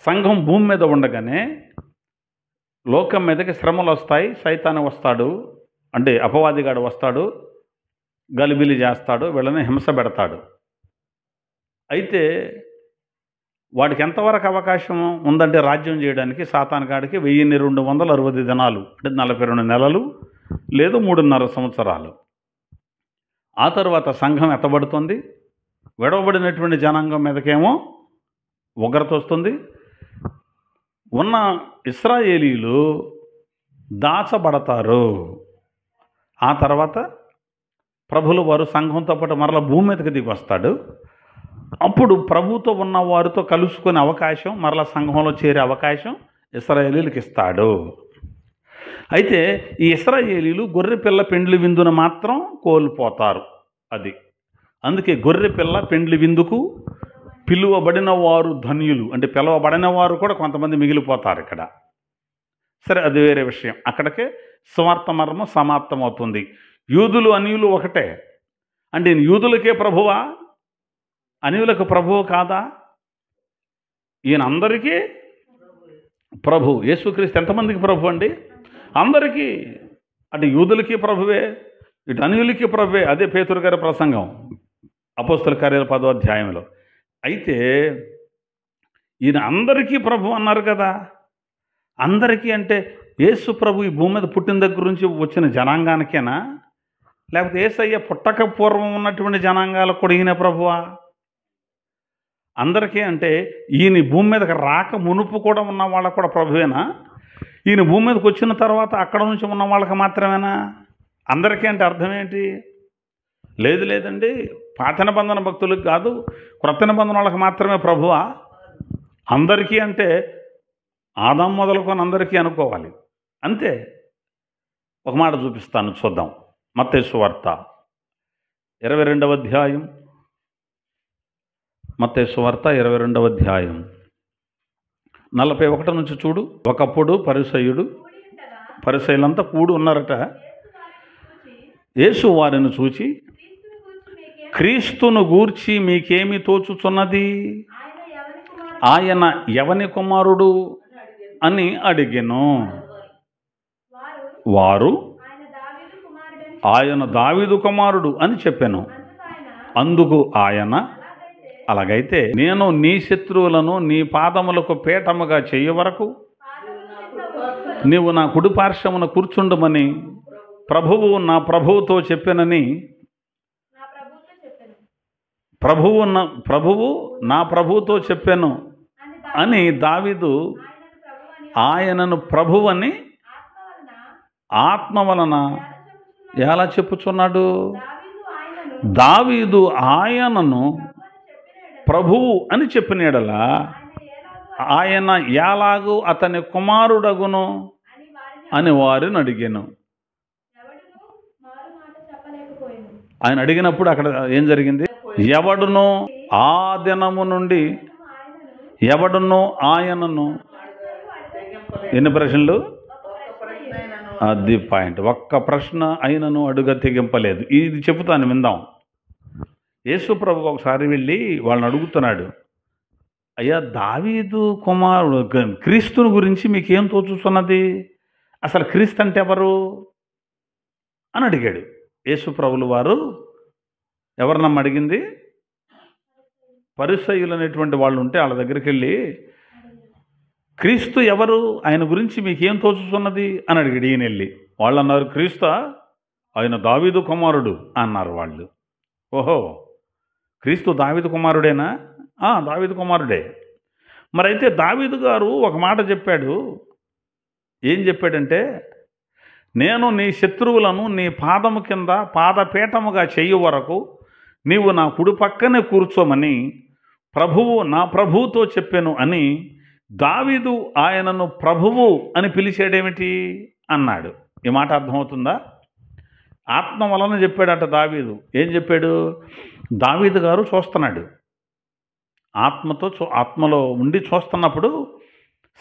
సంఘం భూమి మీద ఉండగానే లోకం మీదకి శ్రమలు వస్తాయి. సైతాను వస్తాడు, అంటే అపవాదిగాడు వస్తాడు, గలిబిలి చేస్తాడు, వీళ్ళని హింస పెడతాడు. అయితే వాడికి ఎంతవరకు అవకాశం ఉందంటే రాజ్యం చేయడానికి సాతానుగాడికి 1260 దినాలు, అంటే 42 నెలలు లేదు 3.5 సంవత్సరాలు. ఆ తర్వాత సంఘం ఎత్తబడుతుంది. విడవబడినటువంటి జనాంగం మీదకేమో ఉగ్రత వస్తుంది. ఉన్న ఇశ్రాయేలీయులు దాచబడతారు. ఆ తర్వాత ప్రభులు వారు సంఘంతో పాటు మరలా భూమి మీదకి దిగి వస్తాడు. అప్పుడు ప్రభుతో ఉన్న వారితో కలుసుకునే అవకాశం, మరలా సంఘంలో చేరే అవకాశం ఇశ్రాయేలీలకు ఇస్తాడు. అయితే ఈ ఇశ్రాయేలీలు గొర్రెపిల్ల పెండ్లి విందును మాత్రం కోల్పోతారు. అది అందుకే గొర్రెపిల్ల పెండ్లి విందుకు పిలువబడిన వారు ధన్యులు, అంటే పిలువబడిన వారు కూడా కొంతమంది మిగిలిపోతారు ఇక్కడ. సరే, అది వేరే విషయం. అక్కడికే స్వార్థ మర్మం సమాప్తమవుతుంది. యూదులు అన్యులు ఒకటే అంటే యూదులకే ప్రభువా, అన్యులకు ప్రభువు కాదా? ఈయన అందరికీ ప్రభు. యేసుక్రీస్తు ఎంతమందికి ప్రభు అండి? అందరికీ. అంటే యూదులకి ప్రభువే, ఇటు అన్యులకి ప్రభువే. అదే పేతురు గారి ప్రసంగం అపోస్తల కార్యాల 10వ అధ్యాయంలో. అయితే ఈయన అందరికీ ప్రభు అన్నారు కదా. అందరికీ అంటే యేసు ప్రభు ఈ భూమి మీద పుట్టిన దగ్గర నుంచి వచ్చిన జనాంగానికేనా, లేకపోతే యేసయ్య పుట్టక పూర్వం ఉన్నటువంటి జనాంగాలకు కూడా ఈయన ప్రభువా? అందరికీ అంటే ఈయన భూమి మీదకి రాక మునుపు కూడా ఉన్న వాళ్ళకు కూడా ప్రభువేనా? ఈయన భూమి మీదకి వచ్చిన తర్వాత అక్కడ నుంచి ఉన్న వాళ్ళకి మాత్రమేనా? అందరికీ అంటే అర్థం ఏంటి? లేదండి, పాత నిబంధన భక్తులకు కాదు, క్రొత్త నిబంధన వాళ్ళకి మాత్రమే ప్రభువా? అందరికీ అంటే ఆదాం మొదలుకొని అందరికీ అనుకోవాలి. అంతే. ఒక మాట చూపిస్తాను, చూద్దాం. మత్తయి సువార్త 22వ అధ్యాయం. మత్తయి సువార్త 22వ అధ్యాయం 41 నుంచి చూడు. ఒకప్పుడు పరిసయ్యులంతా కూడి ఉన్నారట. యేసు వారిని చూచి, క్రీస్తును గూర్చి మీకేమి తోచుచున్నది? ఆయన ఎవని కుమారుడు అని అడిగెను. వారు ఆయన దావీదు కుమారుడు అని చెప్పాను. అందుకు ఆయన, అలాగైతే నేను నీ శత్రువులను నీ పాదములకు పీఠముగా చెయ్య వరకు నీవు నా కుడి పార్శ్వమున కూర్చుండమని ప్రభువు నా ప్రభువుతో చెప్పానని, ప్రభువు నా ప్రభువుతో చెప్పాను అని దావీదు ఆయనను ప్రభువని ఆత్మ వలన ఎలా చెప్పుచున్నాడు? దావీదు ఆయనను ప్రభువు అని చెప్పిన యెడల ఆయన ఎలాగూ అతని కుమారుడగును అని వారిని అడిగాను. ఆయన అడిగినప్పుడు అక్కడ ఏం జరిగింది? ఎవడును ఆ దినము నుండి ఎవడును ఆయనను, ఎన్ని ప్రశ్నలు? అది పాయింట్. ఒక్క ప్రశ్న అయినను అడుగ తెగింపలేదు. ఇది చెబుతాను, విందాం. యేసు ప్రభు ఒకసారి వెళ్ళి వాళ్ళని అడుగుతున్నాడు, అయ్యా దావీదు కుమారుడు క్రీస్తుని గురించి మీకేం తోచుతున్నది? అసలు క్రీస్తు అంటే ఎవరు అని అడిగాడు. యేసు ప్రభులు వారు ఎవరినమ్మ అడిగింది? పరిసయ్యులు అనేటువంటి వాళ్ళు ఉంటే వాళ్ళ దగ్గరికి వెళ్ళి, క్రీస్తు ఎవరు, ఆయన గురించి మీకేం తోచుతున్నది అని అడిగాడు. ఈయన వెళ్ళి వాళ్ళు అన్నారు, క్రీస్తు ఆయన దావీదు కుమారుడు అన్నారు వాళ్ళు. ఓహో, క్రీస్తు దావీదు కుమారుడేనా? దావీదు కుమారుడే. మరైతే దావీదు గారు ఒక మాట చెప్పాడు. ఏం చెప్పాడంటే, నేను నీ శత్రువులను నీ పాదము కింద పాదపీఠముగా చెయ్యి వరకు నీవు నా కుడి పక్కనే కూర్చోమని ప్రభువు నా ప్రభువుతో చెప్పాను అని దావీదు ఆయనను ప్రభువు అని పిలిచాడేమిటి అన్నాడు. ఈ మాట అర్థమవుతుందా? ఆత్మ వలన చెప్పాడట దావీదు. ఏం చెప్పాడు? దావీదు గారు చూస్తున్నాడు, ఆత్మలో ఉండి చూస్తున్నప్పుడు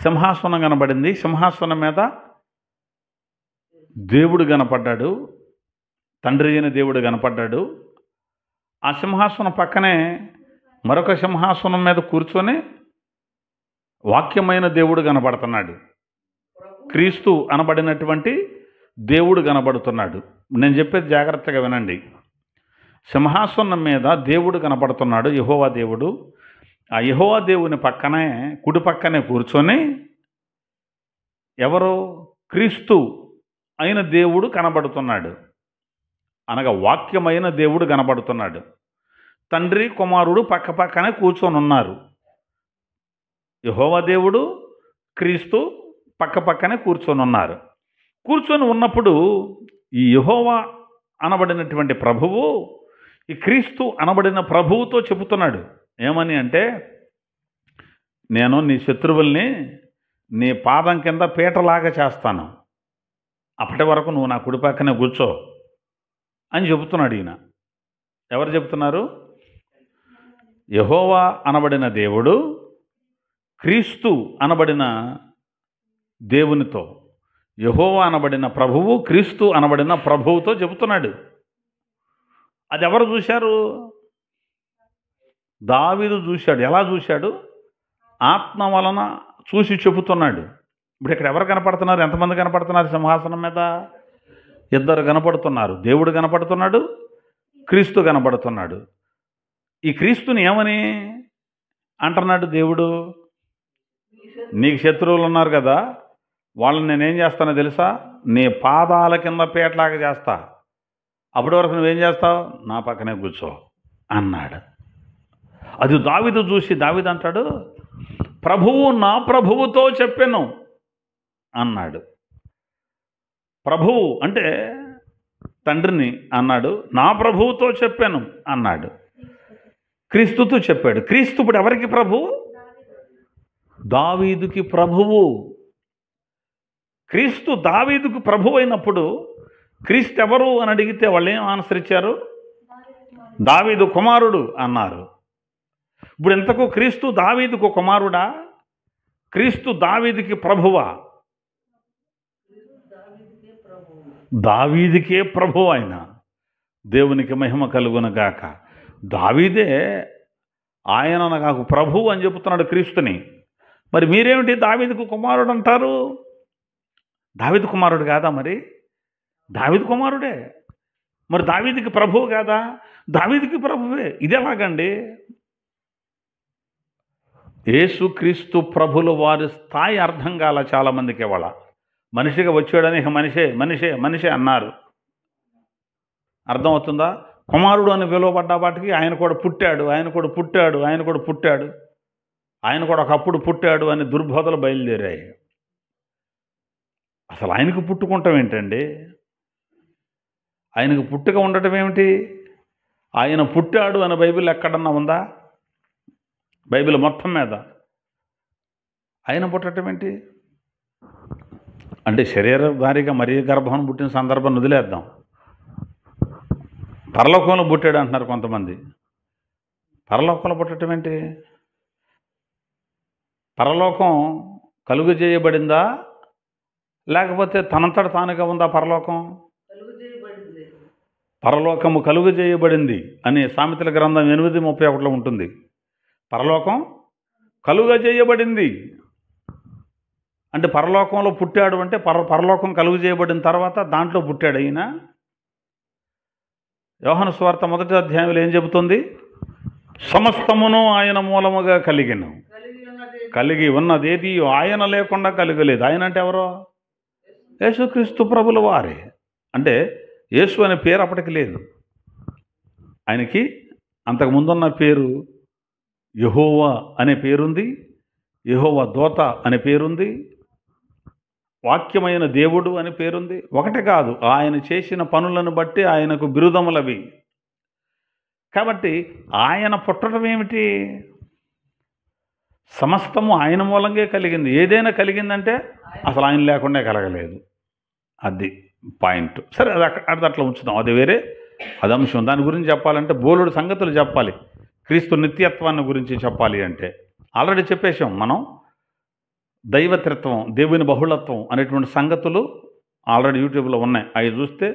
సింహాసనం కనబడింది. సింహాసనం మీద దేవుడు కనపడ్డాడు, తండ్రి అయిన దేవుడు కనపడ్డాడు. ఆ సింహాసనం పక్కనే మరొక సింహాసనం మీద కూర్చొని వాక్యమైన దేవుడు కనబడుతున్నాడు. క్రీస్తు అనబడినటువంటి దేవుడు కనబడుతున్నాడు. నేను చెప్పేది జాగ్రత్తగా వినండి. సింహాసనం మీద దేవుడు కనపడుతున్నాడు, యెహోవా దేవుడు. ఆ యెహోవా దేవుని పక్కనే కుడి పక్కనే కూర్చొని ఎవరు? క్రీస్తు అయిన దేవుడు కనబడుతున్నాడు. అనగా వాక్యమైన దేవుడు కనబడుతున్నాడు. తండ్రి కుమారుడు పక్క పక్కనే కూర్చొని ఉన్నారు. యెహోవా దేవుడు, క్రీస్తు పక్క పక్కనే కూర్చొని ఉన్నారు. కూర్చొని ఉన్నప్పుడు ఈ యెహోవా అనబడినటువంటి ప్రభువు ఈ క్రీస్తు అనబడిన ప్రభువుతో చెబుతున్నాడు. ఏమని అంటే, నేను నీ శత్రువుల్ని నీ పాదం కింద పీటలాగా చేస్తాను, అప్పటి వరకు నువ్వు నా కుడి పక్కనే కూర్చో అని చెబుతున్నాడు ఈయన. ఎవరు చెబుతున్నారు? యెహోవా అనబడిన దేవుడు క్రీస్తు అనబడిన దేవునితో, యెహోవా అనబడిన ప్రభువు క్రీస్తు అనబడిన ప్రభువుతో చెబుతున్నాడు. అది ఎవరు చూశారు? దావీదు చూశాడు. ఎలా చూశాడు? ఆత్మ వలన చూసి చెబుతున్నాడు. ఇప్పుడు ఇక్కడ ఎవరు కనపడుతున్నారు? ఎంతమంది కనపడుతున్నారు సింహాసనం మీద? ఇద్దరు కనపడుతున్నారు. దేవుడు కనపడుతున్నాడు, క్రీస్తు కనపడుతున్నాడు. ఈ క్రీస్తుని ఏమని అంటున్నాడు దేవుడు? నీకు శత్రువులు ఉన్నారు కదా, వాళ్ళని నేనేం చేస్తానో తెలుసా? నీ పాదాల కింద పీటలాగా చేస్తా, అప్పటి వరకు నువ్వేం చేస్తావు? నా పక్కనే కూర్చో అన్నాడు. అది దావీదు చూసి దావీదు అంటాడు, ప్రభువు నా ప్రభువుతో చెప్పాను అన్నాడు. ప్రభువు అంటే తండ్రిని అన్నాడు, నా ప్రభువుతో చెప్పాను అన్నాడు. క్రీస్తుతో చెప్పాడు. క్రీస్తు ఇప్పుడు ఎవరికి ప్రభు? దావీదుకి ప్రభువు. క్రీస్తు దావీదుకు ప్రభు అయినప్పుడు క్రీస్తు ఎవరు అని అడిగితే వాళ్ళు ఏం ఆన్సర్ ఇచ్చారు? దావీదు కుమారుడు అన్నారు. ఇప్పుడు ఇంతకు క్రీస్తు దావీదుకు కుమారుడా? క్రీస్తు దావీదుకి ప్రభువా? దావీదుకే ప్రభు ఆయన. దేవునికి మహిమ కలుగునగాక. దావీదే ఆయన నాకు ప్రభు అని చెబుతున్నాడు క్రీస్తుని. మరి మీరేమిటి దావీదుకు కుమారుడు అంటారు? దావీదు కుమారుడు కాదా? మరి దావీదు కుమారుడే, మరి దావీదుకి ప్రభువు కాదా? దావీదుకి ప్రభువే. ఇది ఎలాగండి? యేసుక్రీస్తు ప్రభుల వారి స్థాయి అర్థం కాల చాలామందికి. ఇవాళ మనిషిగా వచ్చాడని ఇక మనిషే మనిషే మనిషే అన్నారు. అర్థమవుతుందా? కుమారుడు అని పిలువబడ్డ వాటికి ఆయన కూడా పుట్టాడు, ఆయన కూడా పుట్టాడు, ఆయన కూడా పుట్టాడు, ఆయన కూడా ఒకప్పుడు పుట్టాడు అని దుర్బోధలు బయలుదేరాయి. అసలు ఆయనకు పుట్టుకుంటాం ఏంటండి? ఆయనకు పుట్టుక ఉండటం ఏమిటి? ఆయన పుట్టాడు అని బైబిల్ ఎక్కడన్నా ఉందా? బైబిల్ మొత్తం మీద ఆయన పుట్టడం ఏంటి? అంటే శరీరధారిగా మరీ గర్భం పుట్టిన సందర్భాన్ని వదిలేద్దాం. పరలోకంలో పుట్టాడు అంటున్నారు కొంతమంది. పరలోకంలో పుట్టడం ఏంటి? పరలోకం కలుగు చేయబడిందా లేకపోతే తనంతట తానుగా ఉందా? పరలోకం పరలోకము కలుగు చేయబడింది అని సామెతల గ్రంథం 8:31 ఉంటుంది. పరలోకం కలుగ చేయబడింది అంటే పరలోకంలో పుట్టాడు అంటే పరలోకం కలుగు చేయబడిన తర్వాత దాంట్లో పుట్టాడు అయినా. యోహాను సువార్త 1వ అధ్యాయంలో ఏం చెబుతుంది? సమస్తమును ఆయన మూలముగా కలిగి ఉన్నదేది ఆయన లేకుండా కలగలేదు. ఆయన అంటే ఎవరో? యేసుక్రీస్తు ప్రభుల వారే. అంటే యేసు అనే పేరు అప్పటికి లేదు. ఆయనకి అంతకుముందున్న పేరు యెహోవా అనే పేరుంది, యెహోవా దూత అనే పేరుంది, వాక్యమైన దేవుడు అనే పేరుంది. ఒకటి కాదు, ఆయన చేసిన పనులను బట్టి ఆయనకు బిరుదములవి. కాబట్టి ఆయన పుట్టడం ఏమిటి? సమస్తము ఆయన మూలంగా కలిగింది. ఏదైనా కలిగిందంటే అసలు ఆయన లేకుండా కలగలేదు. అది పాయింట్. సరే, అది అట్లా ఉంచుదాం, అది వేరే, అది అంశం. దాని గురించి చెప్పాలంటే బోలుడు సంగతులు చెప్పాలి. క్రీస్తు నిత్యత్వాన్ని గురించి చెప్పాలి అంటే ఆల్రెడీ చెప్పేశాం మనం. దైవత్రిత్వం, దేవుని బహుళత్వం అనేటువంటి సంగతులు ఆల్రెడీ యూట్యూబ్లో ఉన్నాయి. అవి చూస్తే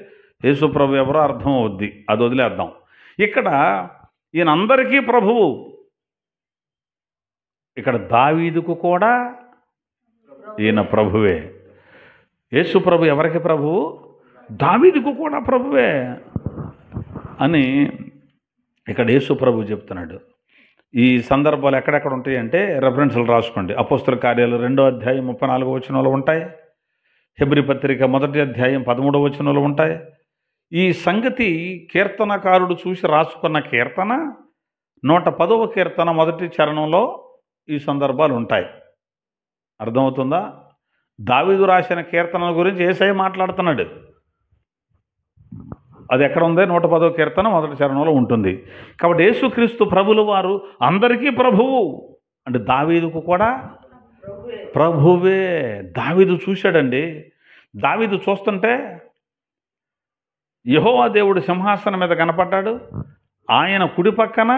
యేసుప్రభు ఎవరో అర్థం అవుద్ది. అది వదిలేద్దాం. ఇక్కడ ఈయన అందరికీ ప్రభువు. ఇక్కడ దావీదుకు కూడా ఈయన ప్రభువే. యేసు ప్రభు ఎవరికి ప్రభువు? దావీదుకు కూడా ప్రభువే అని ఇక్కడ యేసు ప్రభు చెప్తున్నాడు. ఈ సందర్భాలు ఎక్కడెక్కడ ఉంటాయి అంటే రెఫరెన్స్లు రాసుకోండి. అపోస్తల కార్యాలు 2వ అధ్యాయం 34వ వచనంలో ఉంటాయి. హెబ్రీ పత్రిక 1వ అధ్యాయం 13వ వచనంలో ఉంటాయి. ఈ సంగతి కీర్తనకారుడు చూసి రాసుకున్న కీర్తన 110వ కీర్తన 1వ చరణంలో ఈ సందర్భాలు ఉంటాయి. అర్థమవుతుందా? దావీదు రాసిన కీర్తన గురించి యేసయ్య మాట్లాడుతున్నాడు. అది ఎక్కడ ఉంది? 110వ కీర్తన 1వ చరణంలో ఉంటుంది. కాబట్టి యేసుక్రీస్తు ప్రభులు వారు అందరికీ ప్రభువు. అంటే దావీదుకు కూడా ప్రభువే. దావీదు చూశాడండి. దావీదు చూస్తుంటే యెహోవా దేవుడు సింహాసనం మీద కనపడ్డాడు. ఆయన కుడి పక్కన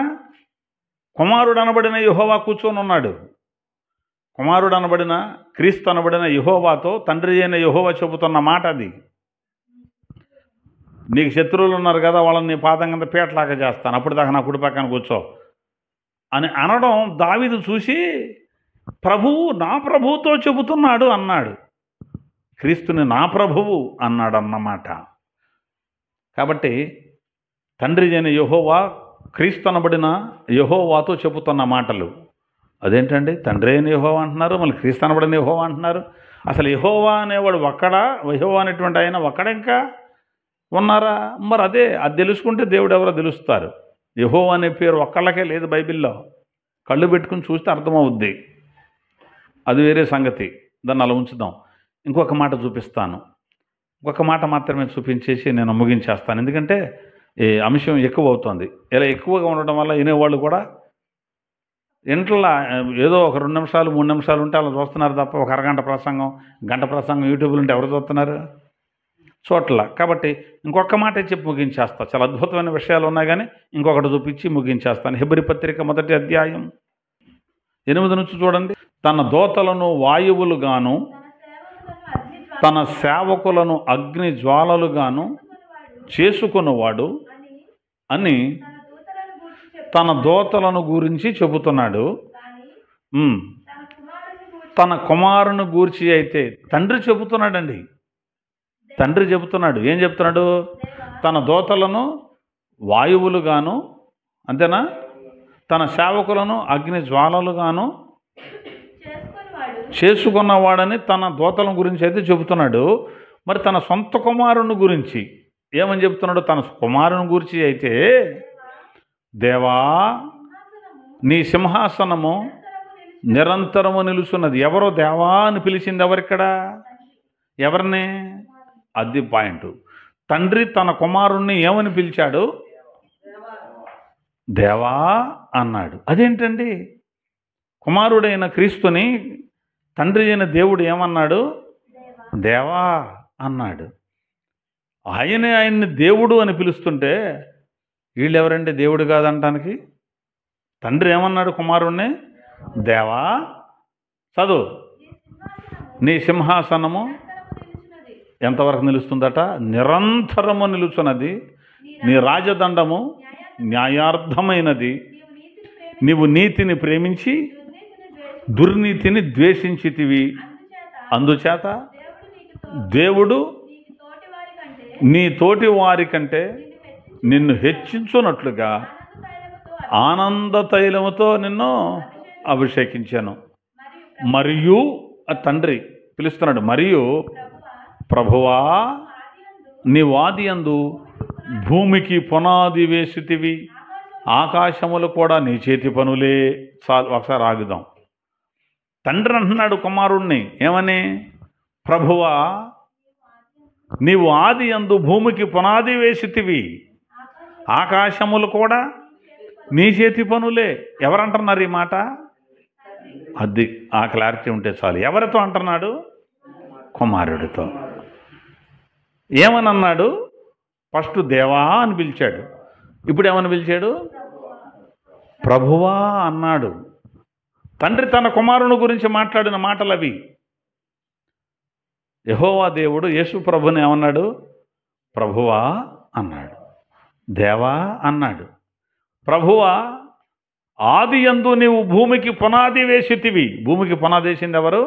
కుమారుడు అనబడిన యెహోవా కూర్చొని ఉన్నాడు. కుమారుడు అనబడిన క్రీస్తు అనబడిన యెహోవాతో తండ్రి అయిన యెహోవా చెబుతున్న మాట అది. నీకు శత్రువులు ఉన్నారు కదా, వాళ్ళని నీ పాదం కింద పీటలాగా చేస్తాను, అప్పుడు దాకా నా కుడి పక్కన కూర్చో అని అనడం దావీదు చూసి ప్రభువు నా ప్రభువుతో చెబుతున్నాడు అన్నాడు. క్రీస్తుని నా ప్రభువు అన్నాడు అన్నమాట. కాబట్టి తండ్రి అయిన యెహోవా క్రీస్తు అనబడిన యెహోవాతో చెబుతున్న మాటలు. అదేంటండి, తండ్రి అయిన యెహోవా అంటున్నారు, మళ్ళీ క్రీస్తు అనబడిన యెహోవా అంటున్నారు. అసలు యెహోవా అనేవాడు ఒక్కడా? యెహోవా అనేటువంటి ఆయన ఒక్కడ ఇంకా ఉన్నారా? మరి అది తెలుసుకుంటే దేవుడు ఎవరో తెలుస్తారు. యెహోవా అనే పేరు ఒక్కళ్ళకే లేదు బైబిల్లో. కళ్ళు పెట్టుకుని చూస్తే అర్థమవుద్ది. అది వేరే సంగతి, దాన్ని అలా ఉంచుదాం. ఇంకొక మాట చూపిస్తాను. ఇంకొక మాట మాత్రమే చూపించేసి నేను ముగించేస్తాను. ఎందుకంటే ఈ అంశం ఎక్కువ అవుతుంది. ఇలా ఎక్కువగా ఉండడం వల్ల వినేవాళ్ళు కూడా ఇంట్లో ఏదో ఒక 2 నిమిషాలు 3 నిమిషాలు ఉంటే అలా చూస్తున్నారు తప్ప ఒక అరగంట ప్రసంగం, గంట ప్రసంగం యూట్యూబ్లో ఉంటే ఎవరు చూస్తున్నారు? చోట్ల. కాబట్టి ఇంకొక మాట చెప్పి ముగించేస్తా. చాలా అద్భుతమైన విషయాలు ఉన్నాయి కానీ ఇంకొకటి చూపించి ముగించేస్తాను. హెబ్రీ పత్రిక 1వ అధ్యాయం 8 నుంచి చూడండి. తన దోతలను వాయువులుగాను తన సేవకులను అగ్ని జ్వాలలుగాను చేసుకున్నవాడు అని తన దోతలను గురించి చెబుతున్నాడు. తన కుమారుని గూర్చి అయితే తండ్రి చెబుతున్నాడండి. తండ్రి చెబుతున్నాడు. ఏం చెప్తున్నాడు? తన దోతలను వాయువులుగాను, అంతేనా, తన సేవకులను అగ్ని జ్వాలలుగాను చేసుకున్నవాడని తన దోతల గురించి అయితే చెబుతున్నాడు. మరి తన సొంత కుమారుని గురించి ఏమని చెప్తున్నాడు? తన కుమారుని గురించి అయితే, దేవా నీ సింహాసనము నిరంతరము నిలుచున్నది. ఎవరో దేవా అని పిలిచింది ఎవరిక్కడ? ఎవరిని? అది పాయింట్. తండ్రి తన కుమారుణ్ణి ఏమని పిలిచాడు? దేవా అన్నాడు. అదేంటండి? కుమారుడైన క్రీస్తుని తండ్రి అయిన దేవుడు ఏమన్నాడు? దేవా అన్నాడు. ఆయన్ని దేవుడు అని పిలుస్తుంటే వీళ్ళెవరండి దేవుడు కాదంటానికి? తండ్రి ఏమన్నాడు కుమారుణ్ణి? దేవా, చదువు, నీ సింహాసనము ఎంతవరకు నిలుస్తుందట? నిరంతరము నిలుచున్నది. నీ రాజదండము న్యాయార్థమైనది. నీవు నీతిని ప్రేమించి దుర్నీతిని ద్వేషించితివి. అందుచేత దేవుడు నీ తోటి వారి కంటే నిన్ను హెచ్చించున్నట్లుగా ఆనంద తైలముతో నిన్ను అభిషేకించాను. మరియు తండ్రి పిలుస్తున్నాడు, మరియు ప్రభువా నీవు ఆదియందు భూమికి పునాది వేసితివి, ఆకాశములు కూడా నీ చేతి పనులే. చాలు, ఒకసారి ఆగుదాం. తండ్రి అంటున్నాడు కుమారుణ్ణి ఏమని? ప్రభువా నీవు ఆదియందు భూమికి పునాది వేసితివి, ఆకాశములు కూడా నీ చేతి పనులే. ఎవరంటున్నారు ఈ మాట? అది ఆ క్లారిటీ ఉంటే చాలు. ఎవరితో అంటున్నాడు? కుమారుడితో. ఏమని అన్నాడు? ఫస్ట్ దేవా అని పిలిచాడు. ఇప్పుడు ఏమని పిలిచాడు? ప్రభువా అన్నాడు. తండ్రి తన కుమారుని గురించి మాట్లాడిన మాటలు అవి. యెహోవా దేవుడు యేసు ప్రభుని ఏమన్నాడు? ప్రభువా అన్నాడు. దేవా అన్నాడు. ప్రభువా ఆదియందు నీవు భూమికి పునాది వేసితివి. భూమికి పునాది వేసింది ఎవరు?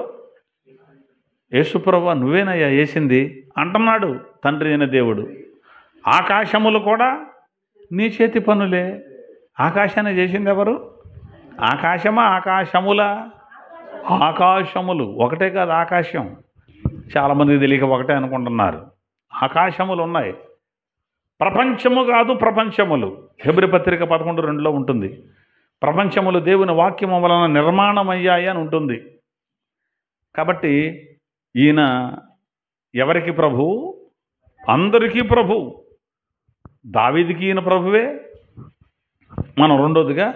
యేసు ప్రభువా నువ్వేనయ్యా వేసింది అంటున్నాడు తండ్రి అయిన దేవుడు. ఆకాశములు కూడా నీ చేతి పనులే. ఆకాశాన్ని చేసింది ఎవరు? ఆకాశమా ఆకాశములా? ఆకాశములు ఒకటే కాదు, ఆకాశం. చాలామందికి తెలియక ఒకటే అనుకుంటున్నారు. ఆకాశములు ఉన్నాయి, ప్రపంచము కాదు, ప్రపంచములు. హెబ్రీ పత్రిక 11:2 ఉంటుంది. ప్రపంచములు దేవుని వాక్యము వలన నిర్మాణమయ్యాయి అని ఉంటుంది. కాబట్టి ఈయన ఎవరికి ప్రభు? అందరికీ ప్రభు. దావీదుకి ఈయన ప్రభువే. మనం రెండోదిగా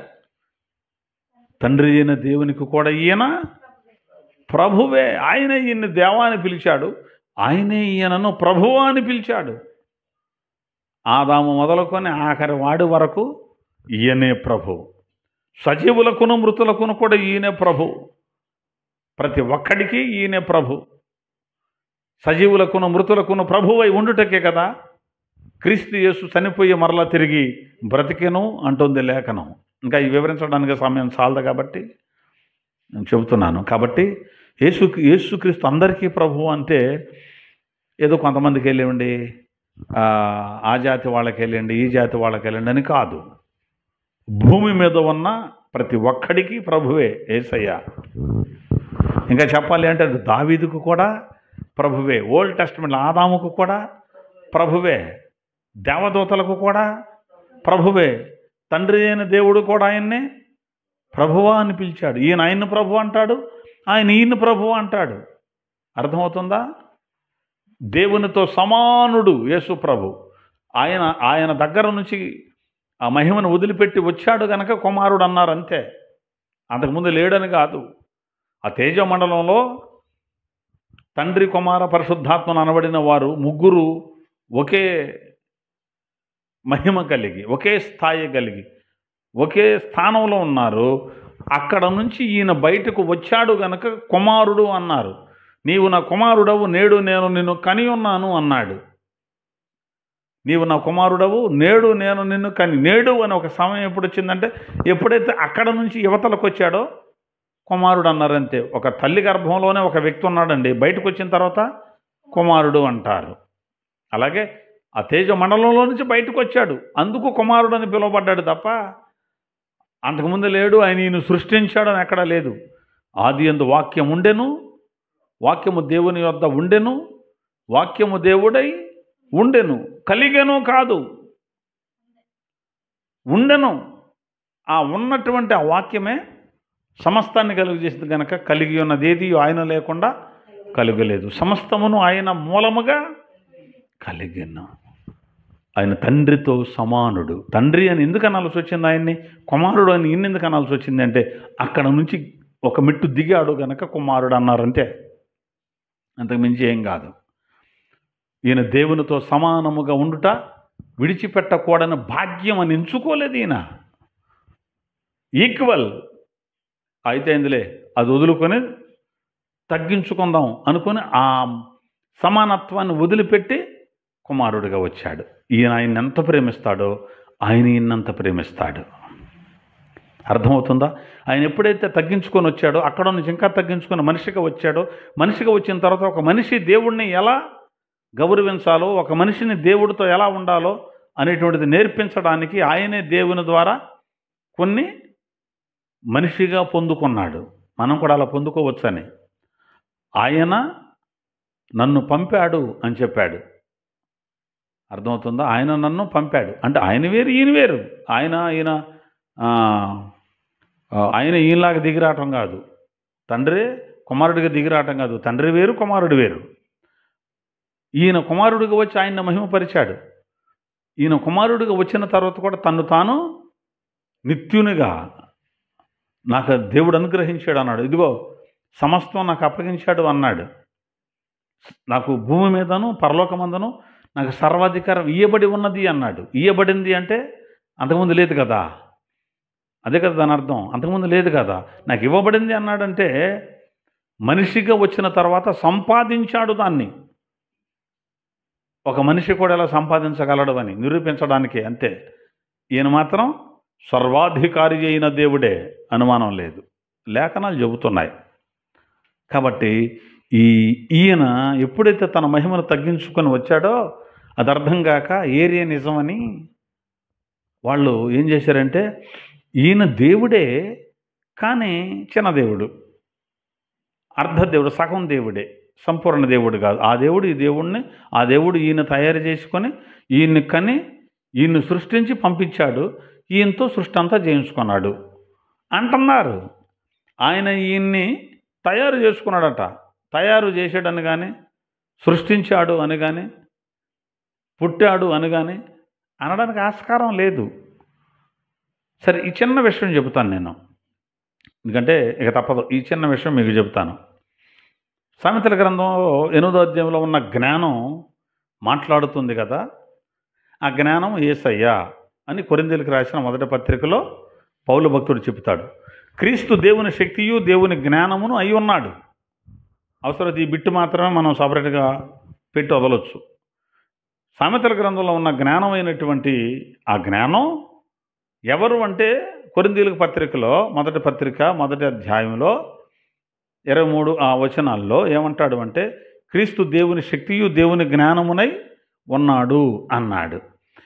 తండ్రి అయిన దేవునికి కూడా ఈయన ప్రభువే. ఆయనే ఈయన్ని దేవా అని పిలిచాడు, ఆయనే ఈయనను ప్రభువు అని పిలిచాడు. ఆదాము మొదలుకొని ఆఖరి వాడి వరకు ఈయనే ప్రభు. సజీవులకును మృతులకును కూడా ఈయనే ప్రభు. ప్రతి ఒక్కడికి ఈయనే ప్రభు. సజీవులకును మృతులకును ప్రభువై ఉండుటకే కదా క్రీస్తు యేసు చనిపోయి మరలా తిరిగి బ్రతికెను అంటుంది లేఖనం. ఇంకా ఈ వివరించడానికి సమయం చాలదు కాబట్టి నేను చెబుతున్నాను. కాబట్టి యేసుక్రీస్తు అందరికీ ప్రభు అంటే ఏదో కొంతమందికి వెళ్ళండి, ఆ జాతి వాళ్ళకి వెళ్ళండి, ఈ జాతి వాళ్ళకి వెళ్ళండి అని కాదు. భూమి మీద ఉన్న ప్రతి ఒక్కడికి ప్రభువే యేసయ్య. ఇంకా చెప్పాలి అంటే అది దావీదుకు కూడా ప్రభువే, ఓల్డ్ టెస్టమెంట్ ఆదాముకు కూడా ప్రభువే, దేవదూతలకు కూడా ప్రభువే, తండ్రి అయిన దేవుడు కూడా ఆయన్నే ప్రభువా అని పిలిచాడు. ఈయన ఆయన్ని ప్రభు అంటాడు, ఆయన ఈయన ప్రభు అంటాడు. అర్థమవుతుందా? దేవునితో సమానుడు యేసు ప్రభు. ఆయన దగ్గర నుంచి ఆ మహిమను వదిలిపెట్టి వచ్చాడు కనుక కుమారుడు అన్నారు అంతే. అంతకుముందు లేడని కాదు. ఆ తేజమండలంలో తండ్రి కుమార పరిశుద్ధాత్మను అనబడిన వారు ముగ్గురు ఒకే మహిమ కలిగి, ఒకే స్థాయి కలిగి, ఒకే స్థానంలో ఉన్నారు. అక్కడ నుంచి ఈయన బయటకు వచ్చాడు గనక కుమారుడు అన్నారు. నీవు నా కుమారుడవు, నేడు నేను నిన్ను కని ఉన్నాను అన్నాడు. నీవు నా కుమారుడవు, నేడు నేను నిన్ను కని. నేడు అని ఒక సమయం ఎప్పుడు వచ్చిందంటే ఎప్పుడైతే అక్కడ నుంచి యువతలకు వచ్చాడో కుమారుడు అన్నారంతే. ఒక తల్లి గర్భంలోనే ఒక వ్యక్తి ఉన్నాడండి, బయటకు వచ్చిన తర్వాత కుమారుడు అంటారు. అలాగే ఆ తేజ మండలంలో నుంచి బయటకు వచ్చాడు, అందుకు కుమారుడు అని పిలువబడ్డాడు తప్ప అంతకుముందు లేడు. ఆయన ఈయన సృష్టించాడని ఎక్కడా లేదు. ఆది యందు వాక్యం ఉండెను, వాక్యము దేవుని వద్ద ఉండెను, వాక్యము దేవుడై ఉండెను. కలిగెను కాదు, ఉండెను. ఆ ఉన్నటువంటి ఆ వాక్యమే సమస్తాన్ని కలుగజేసింది కనుక కలిగి ఉన్నదేది ఆయన లేకుండా కలుగలేదు. సమస్తమును ఆయన మూలముగా కలిగిన ఆయన తండ్రితో సమానుడు. తండ్రి అని ఎందుకు అనాల్సి వచ్చింది ఆయన్ని? కుమారుడు అని ఈయన ఎందుకు అనాల్సి వచ్చింది అంటే అక్కడ నుంచి ఒక మెట్టు దిగాడు గనక కుమారుడు అన్నారంటే, అంతకు మించి ఏం కాదు. ఈయన దేవునితో సమానముగా ఉండుట విడిచిపెట్టకూడని భాగ్యం అని ఎంచుకోలేదు ఈయన. ఈక్వల్ అయితే ఇందులే అది వదులుకొని తగ్గించుకుందాం అనుకుని ఆ సమానత్వాన్ని వదిలిపెట్టి కుమారుడిగా వచ్చాడు. ఈయన ఆయన్ని ఎంత ప్రేమిస్తాడో ఆయన ఈయనంత ప్రేమిస్తాడు. అర్థమవుతుందా? ఆయన ఎప్పుడైతే తగ్గించుకొని వచ్చాడో అక్కడ నుంచి ఇంకా తగ్గించుకొని మనిషిగా వచ్చాడో, మనిషిగా వచ్చిన తర్వాత ఒక మనిషి దేవుణ్ణి ఎలా గౌరవించాలో, ఒక మనిషిని దేవుడితో ఎలా ఉండాలో అనేటువంటిది నేర్పించడానికి ఆయనే దేవుని ద్వారా కొన్ని మనిషిగా పొందుకున్నాడు. మనం కూడా అలా పొందుకోవచ్చని. ఆయన నన్ను పంపాడు అని చెప్పాడు. అర్థమవుతుందా? ఆయన నన్ను పంపాడు అంటే ఆయన వేరు ఈయన వేరు. ఆయన ఈయనలాగా దిగిరావటం కాదు, తండ్రి కుమారుడిగా దిగిరావటం కాదు. తండ్రి వేరు, కుమారుడు వేరు. ఈయన కుమారుడిగా వచ్చి ఆయన్ని మహిమపరిచాడు. ఈయన కుమారుడిగా వచ్చిన తర్వాత కూడా తను తాను నిత్యునిగా నాకు దేవుడు అనుగ్రహించాడు అన్నాడు. ఇదిగో సమస్తం నాకు అప్పగించాడు అన్నాడు. నాకు భూమి మీదను పరలోకమందను నాకు సర్వాధికారం ఇయ్యబడి ఉన్నది అన్నాడు. ఇయ్యబడింది అంటే అంతకుముందు లేదు కదా, అదే కదా దాని అర్థం. అంతకుముందు లేదు కదా, నాకు ఇవ్వబడింది అన్నాడంటే మనిషిగా వచ్చిన తర్వాత సంపాదించాడు దాన్ని. ఒక మనిషి కూడా ఎలా సంపాదించగలడు అని నిరూపించడానికి అంతే. ఈయన మాత్రం సర్వాధికారి అయిన దేవుడే, అనుమానం లేదు. లేఖనాలు చెబుతున్నాయి. కాబట్టి ఈయన ఎప్పుడైతే తన మహిమను తగ్గించుకొని వచ్చాడో అది అర్థం కాక ఏరియా నిజమని వాళ్ళు ఏం చేశారంటే ఈయన దేవుడే కానీ చిన్న దేవుడు, అర్ధ దేవుడు, సగం దేవుడే, సంపూర్ణ దేవుడు కాదు. ఆ దేవుడు ఈ దేవుడిని, ఆ దేవుడు ఈయన తయారు చేసుకొని ఈయన్ని కని ఈయన్ని సృష్టించి పంపించాడు. ఈయనతో సృష్టి అంతా చేయించుకున్నాడు అంటున్నారు. ఆయన ఈయన్ని తయారు చేసుకున్నాడట. తయారు చేసాడని కానీ, సృష్టించాడు అని కానీ, పుట్టాడు అని కానీ అనడానికి ఆస్కారం లేదు. సరే, ఈ చిన్న విషయం చెబుతాను నేను, ఎందుకంటే ఇక తప్పదు. ఈ చిన్న విషయం మీకు చెబుతాను. సామెతల గ్రంథంలో 8వ అధ్యాయంలో ఉన్న జ్ఞానం మాట్లాడుతుంది కదా, ఆ జ్ఞానం యేసయ్య అని కొరింథీయులకు రాసిన మొదటి పత్రికలో పౌలు భక్తుడు చెబుతాడు. క్రీస్తు దేవుని శక్తియు దేవుని జ్ఞానమును అయి ఉన్నాడు. అవసరమైతే ఈ బిట్టు మాత్రమే మనం సపరేట్గా పెట్టి వదలొచ్చు. సామెతల గ్రంథంలో ఉన్న జ్ఞానమైనటువంటి ఆ జ్ఞానం ఎవరు అంటే, కొరింథీయులకు పత్రికలో మొదటి పత్రిక మొదటి అధ్యాయంలో 23 ఆ వచనాల్లో ఏమంటాడు అంటే, క్రీస్తు దేవుని శక్తియు దేవుని జ్ఞానమునై ఉన్నాడు అన్నాడు.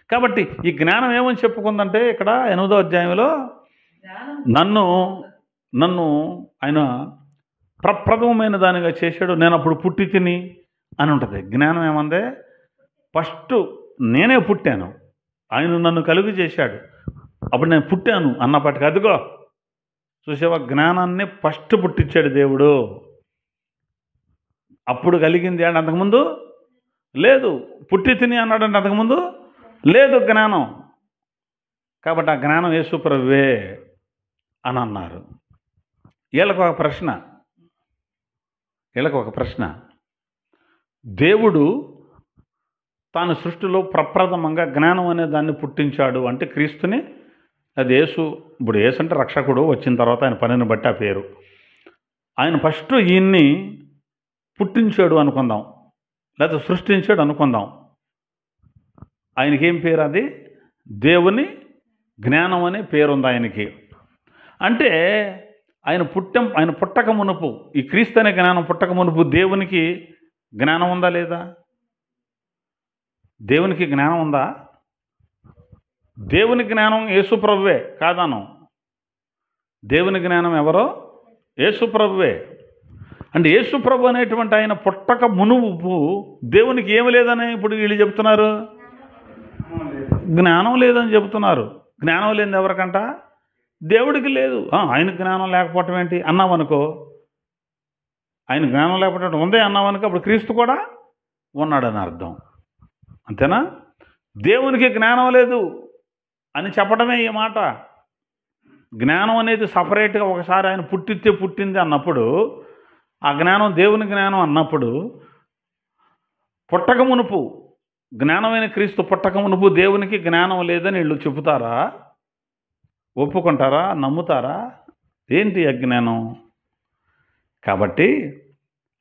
కాబట్టి ఈ జ్ఞానం ఏమని చెప్పుకుందంటే, ఇక్కడ 8వ అధ్యాయంలో నన్ను ఆయన ప్రప్రథమమైన దానిగా చేశాడు, నేను అప్పుడు పుట్టి తిని అని ఉంటుంది. జ్ఞానం ఏమందే, ఫస్ట్ నేనే పుట్టాను, ఆయన నన్ను కలుగు చేశాడు, అప్పుడు నేను పుట్టాను అన్నప్పటికీ అదిగో చూసావా, జ్ఞానాన్ని ఫస్ట్ పుట్టించాడు దేవుడు. అప్పుడు కలిగింది అంటే అంతకుముందు లేదు. పుట్టి తిని అన్నాడంటే అంతకుముందు లేదు జ్ఞానం. కాబట్టి ఆ జ్ఞానం యేసు ప్రభువే అని అన్నారు. వీళ్ళకు ఒక ప్రశ్న, దేవుడు తాను సృష్టిలో ప్రప్రథమంగా జ్ఞానం అనే దాన్ని పుట్టించాడు అంటే క్రీస్తుని, అది యేసు. ఇప్పుడు యేసు అంటే రక్షకుడు, వచ్చిన తర్వాత ఆయన పనిని బట్టి ఆ పేరు. ఆయన ఫస్ట్ ఈయన్ని పుట్టించాడు అనుకుందాం, లేకపోతే సృష్టించాడు అనుకుందాం. ఆయనకేం పేరు? అది దేవుని జ్ఞానం అనే పేరుంది ఆయనకి. అంటే ఆయన పుట్టక మునుపు, ఈ క్రీస్తు అనే జ్ఞానం పుట్టక మునుపు దేవునికి జ్ఞానం ఉందా లేదా? దేవునికి జ్ఞానం ఉందా? దేవుని జ్ఞానం యేసు ప్రభువే కాదను. దేవుని జ్ఞానం ఎవరో? యేసు ప్రభువే. అంటే యేసు ప్రభు అనేటువంటి ఆయన పుట్టక మునుపు దేవునికి ఏమి లేదని ఇప్పుడు వీళ్ళు చెప్తున్నారు, జ్ఞానం లేదని చెబుతున్నారు. జ్ఞానం లేనిది ఎవరికంట? దేవుడికి లేదు. ఆయన జ్ఞానం లేకపోవటం ఏంటి అన్నామనుకో, ఆయన జ్ఞానం లేకపోవటం ఉందే అన్నామనుకో, అప్పుడు క్రీస్తు కూడా ఉన్నాడని అర్థం. అంతేనా? దేవునికి జ్ఞానం లేదు అని చెప్పడమే ఈ మాట. జ్ఞానం అనేది సపరేట్గా ఒకసారి ఆయన పుట్టితే పుట్టింది అన్నప్పుడు, ఆ జ్ఞానం దేవుని జ్ఞానం అన్నప్పుడు, పుట్టక మునుపు జ్ఞానమైన క్రీస్తు పుట్టక మునుపు దేవునికి జ్ఞానం లేదని వీళ్ళు చెబుతారా? ఒప్పుకుంటారా? నమ్ముతారా? ఏంటి అజ్ఞానం? కాబట్టి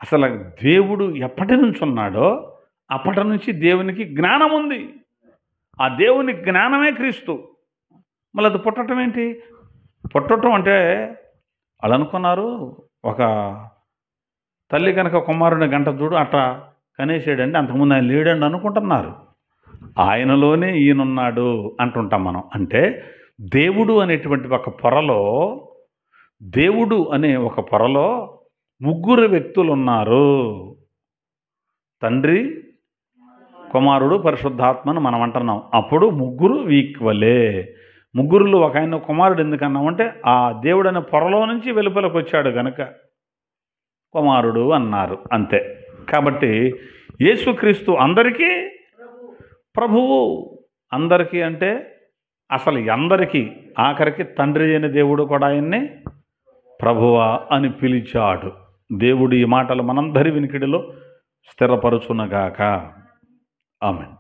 అసలు దేవుడు ఎప్పటి నుంచి ఉన్నాడో అప్పటి నుంచి దేవునికి జ్ఞానం ఉంది. ఆ దేవుని జ్ఞానమే క్రీస్తు. మళ్ళీ అది పుట్టడం ఏంటి? పుట్టడం అంటే వాళ్ళు అనుకున్నారు, ఒక తల్లి కనుక కుమారుని గంట చూడు అట్లా కనేసాడండి, అంతకుముందు ఆయన లేడండి అనుకుంటున్నారు. ఆయనలోనే ఈయనున్నాడు అంటుంటాం మనం. అంటే దేవుడు అనేటువంటి ఒక పొరలో, దేవుడు అనే ఒక పొరలో ముగ్గురు వ్యక్తులు ఉన్నారు. తండ్రి, కుమారుడు, పరిశుద్ధాత్మను మనం అంటున్నాం. అప్పుడు ముగ్గురు ఈక్వలే. ముగ్గురులో ఒక ఆయన కుమారుడు ఎందుకన్నామంటే, ఆ దేవుడు అనే పొరలో నుంచి వెలుపలకు వచ్చాడు కనుక కుమారుడు అన్నారు, అంతే. కాబట్టి యేసుక్రీస్తు అందరికీ ప్రభువు. అందరికీ అంటే అసలు అందరికీ, ఆఖరికి తండ్రి అయిన దేవుడు కూడా ఆయన్ని ప్రభువా అని పిలిచాడు. దేవుడు ఈ మాటలు మనందరి వినికిడిలో స్థిరపరచునగాక. ఆమేన్.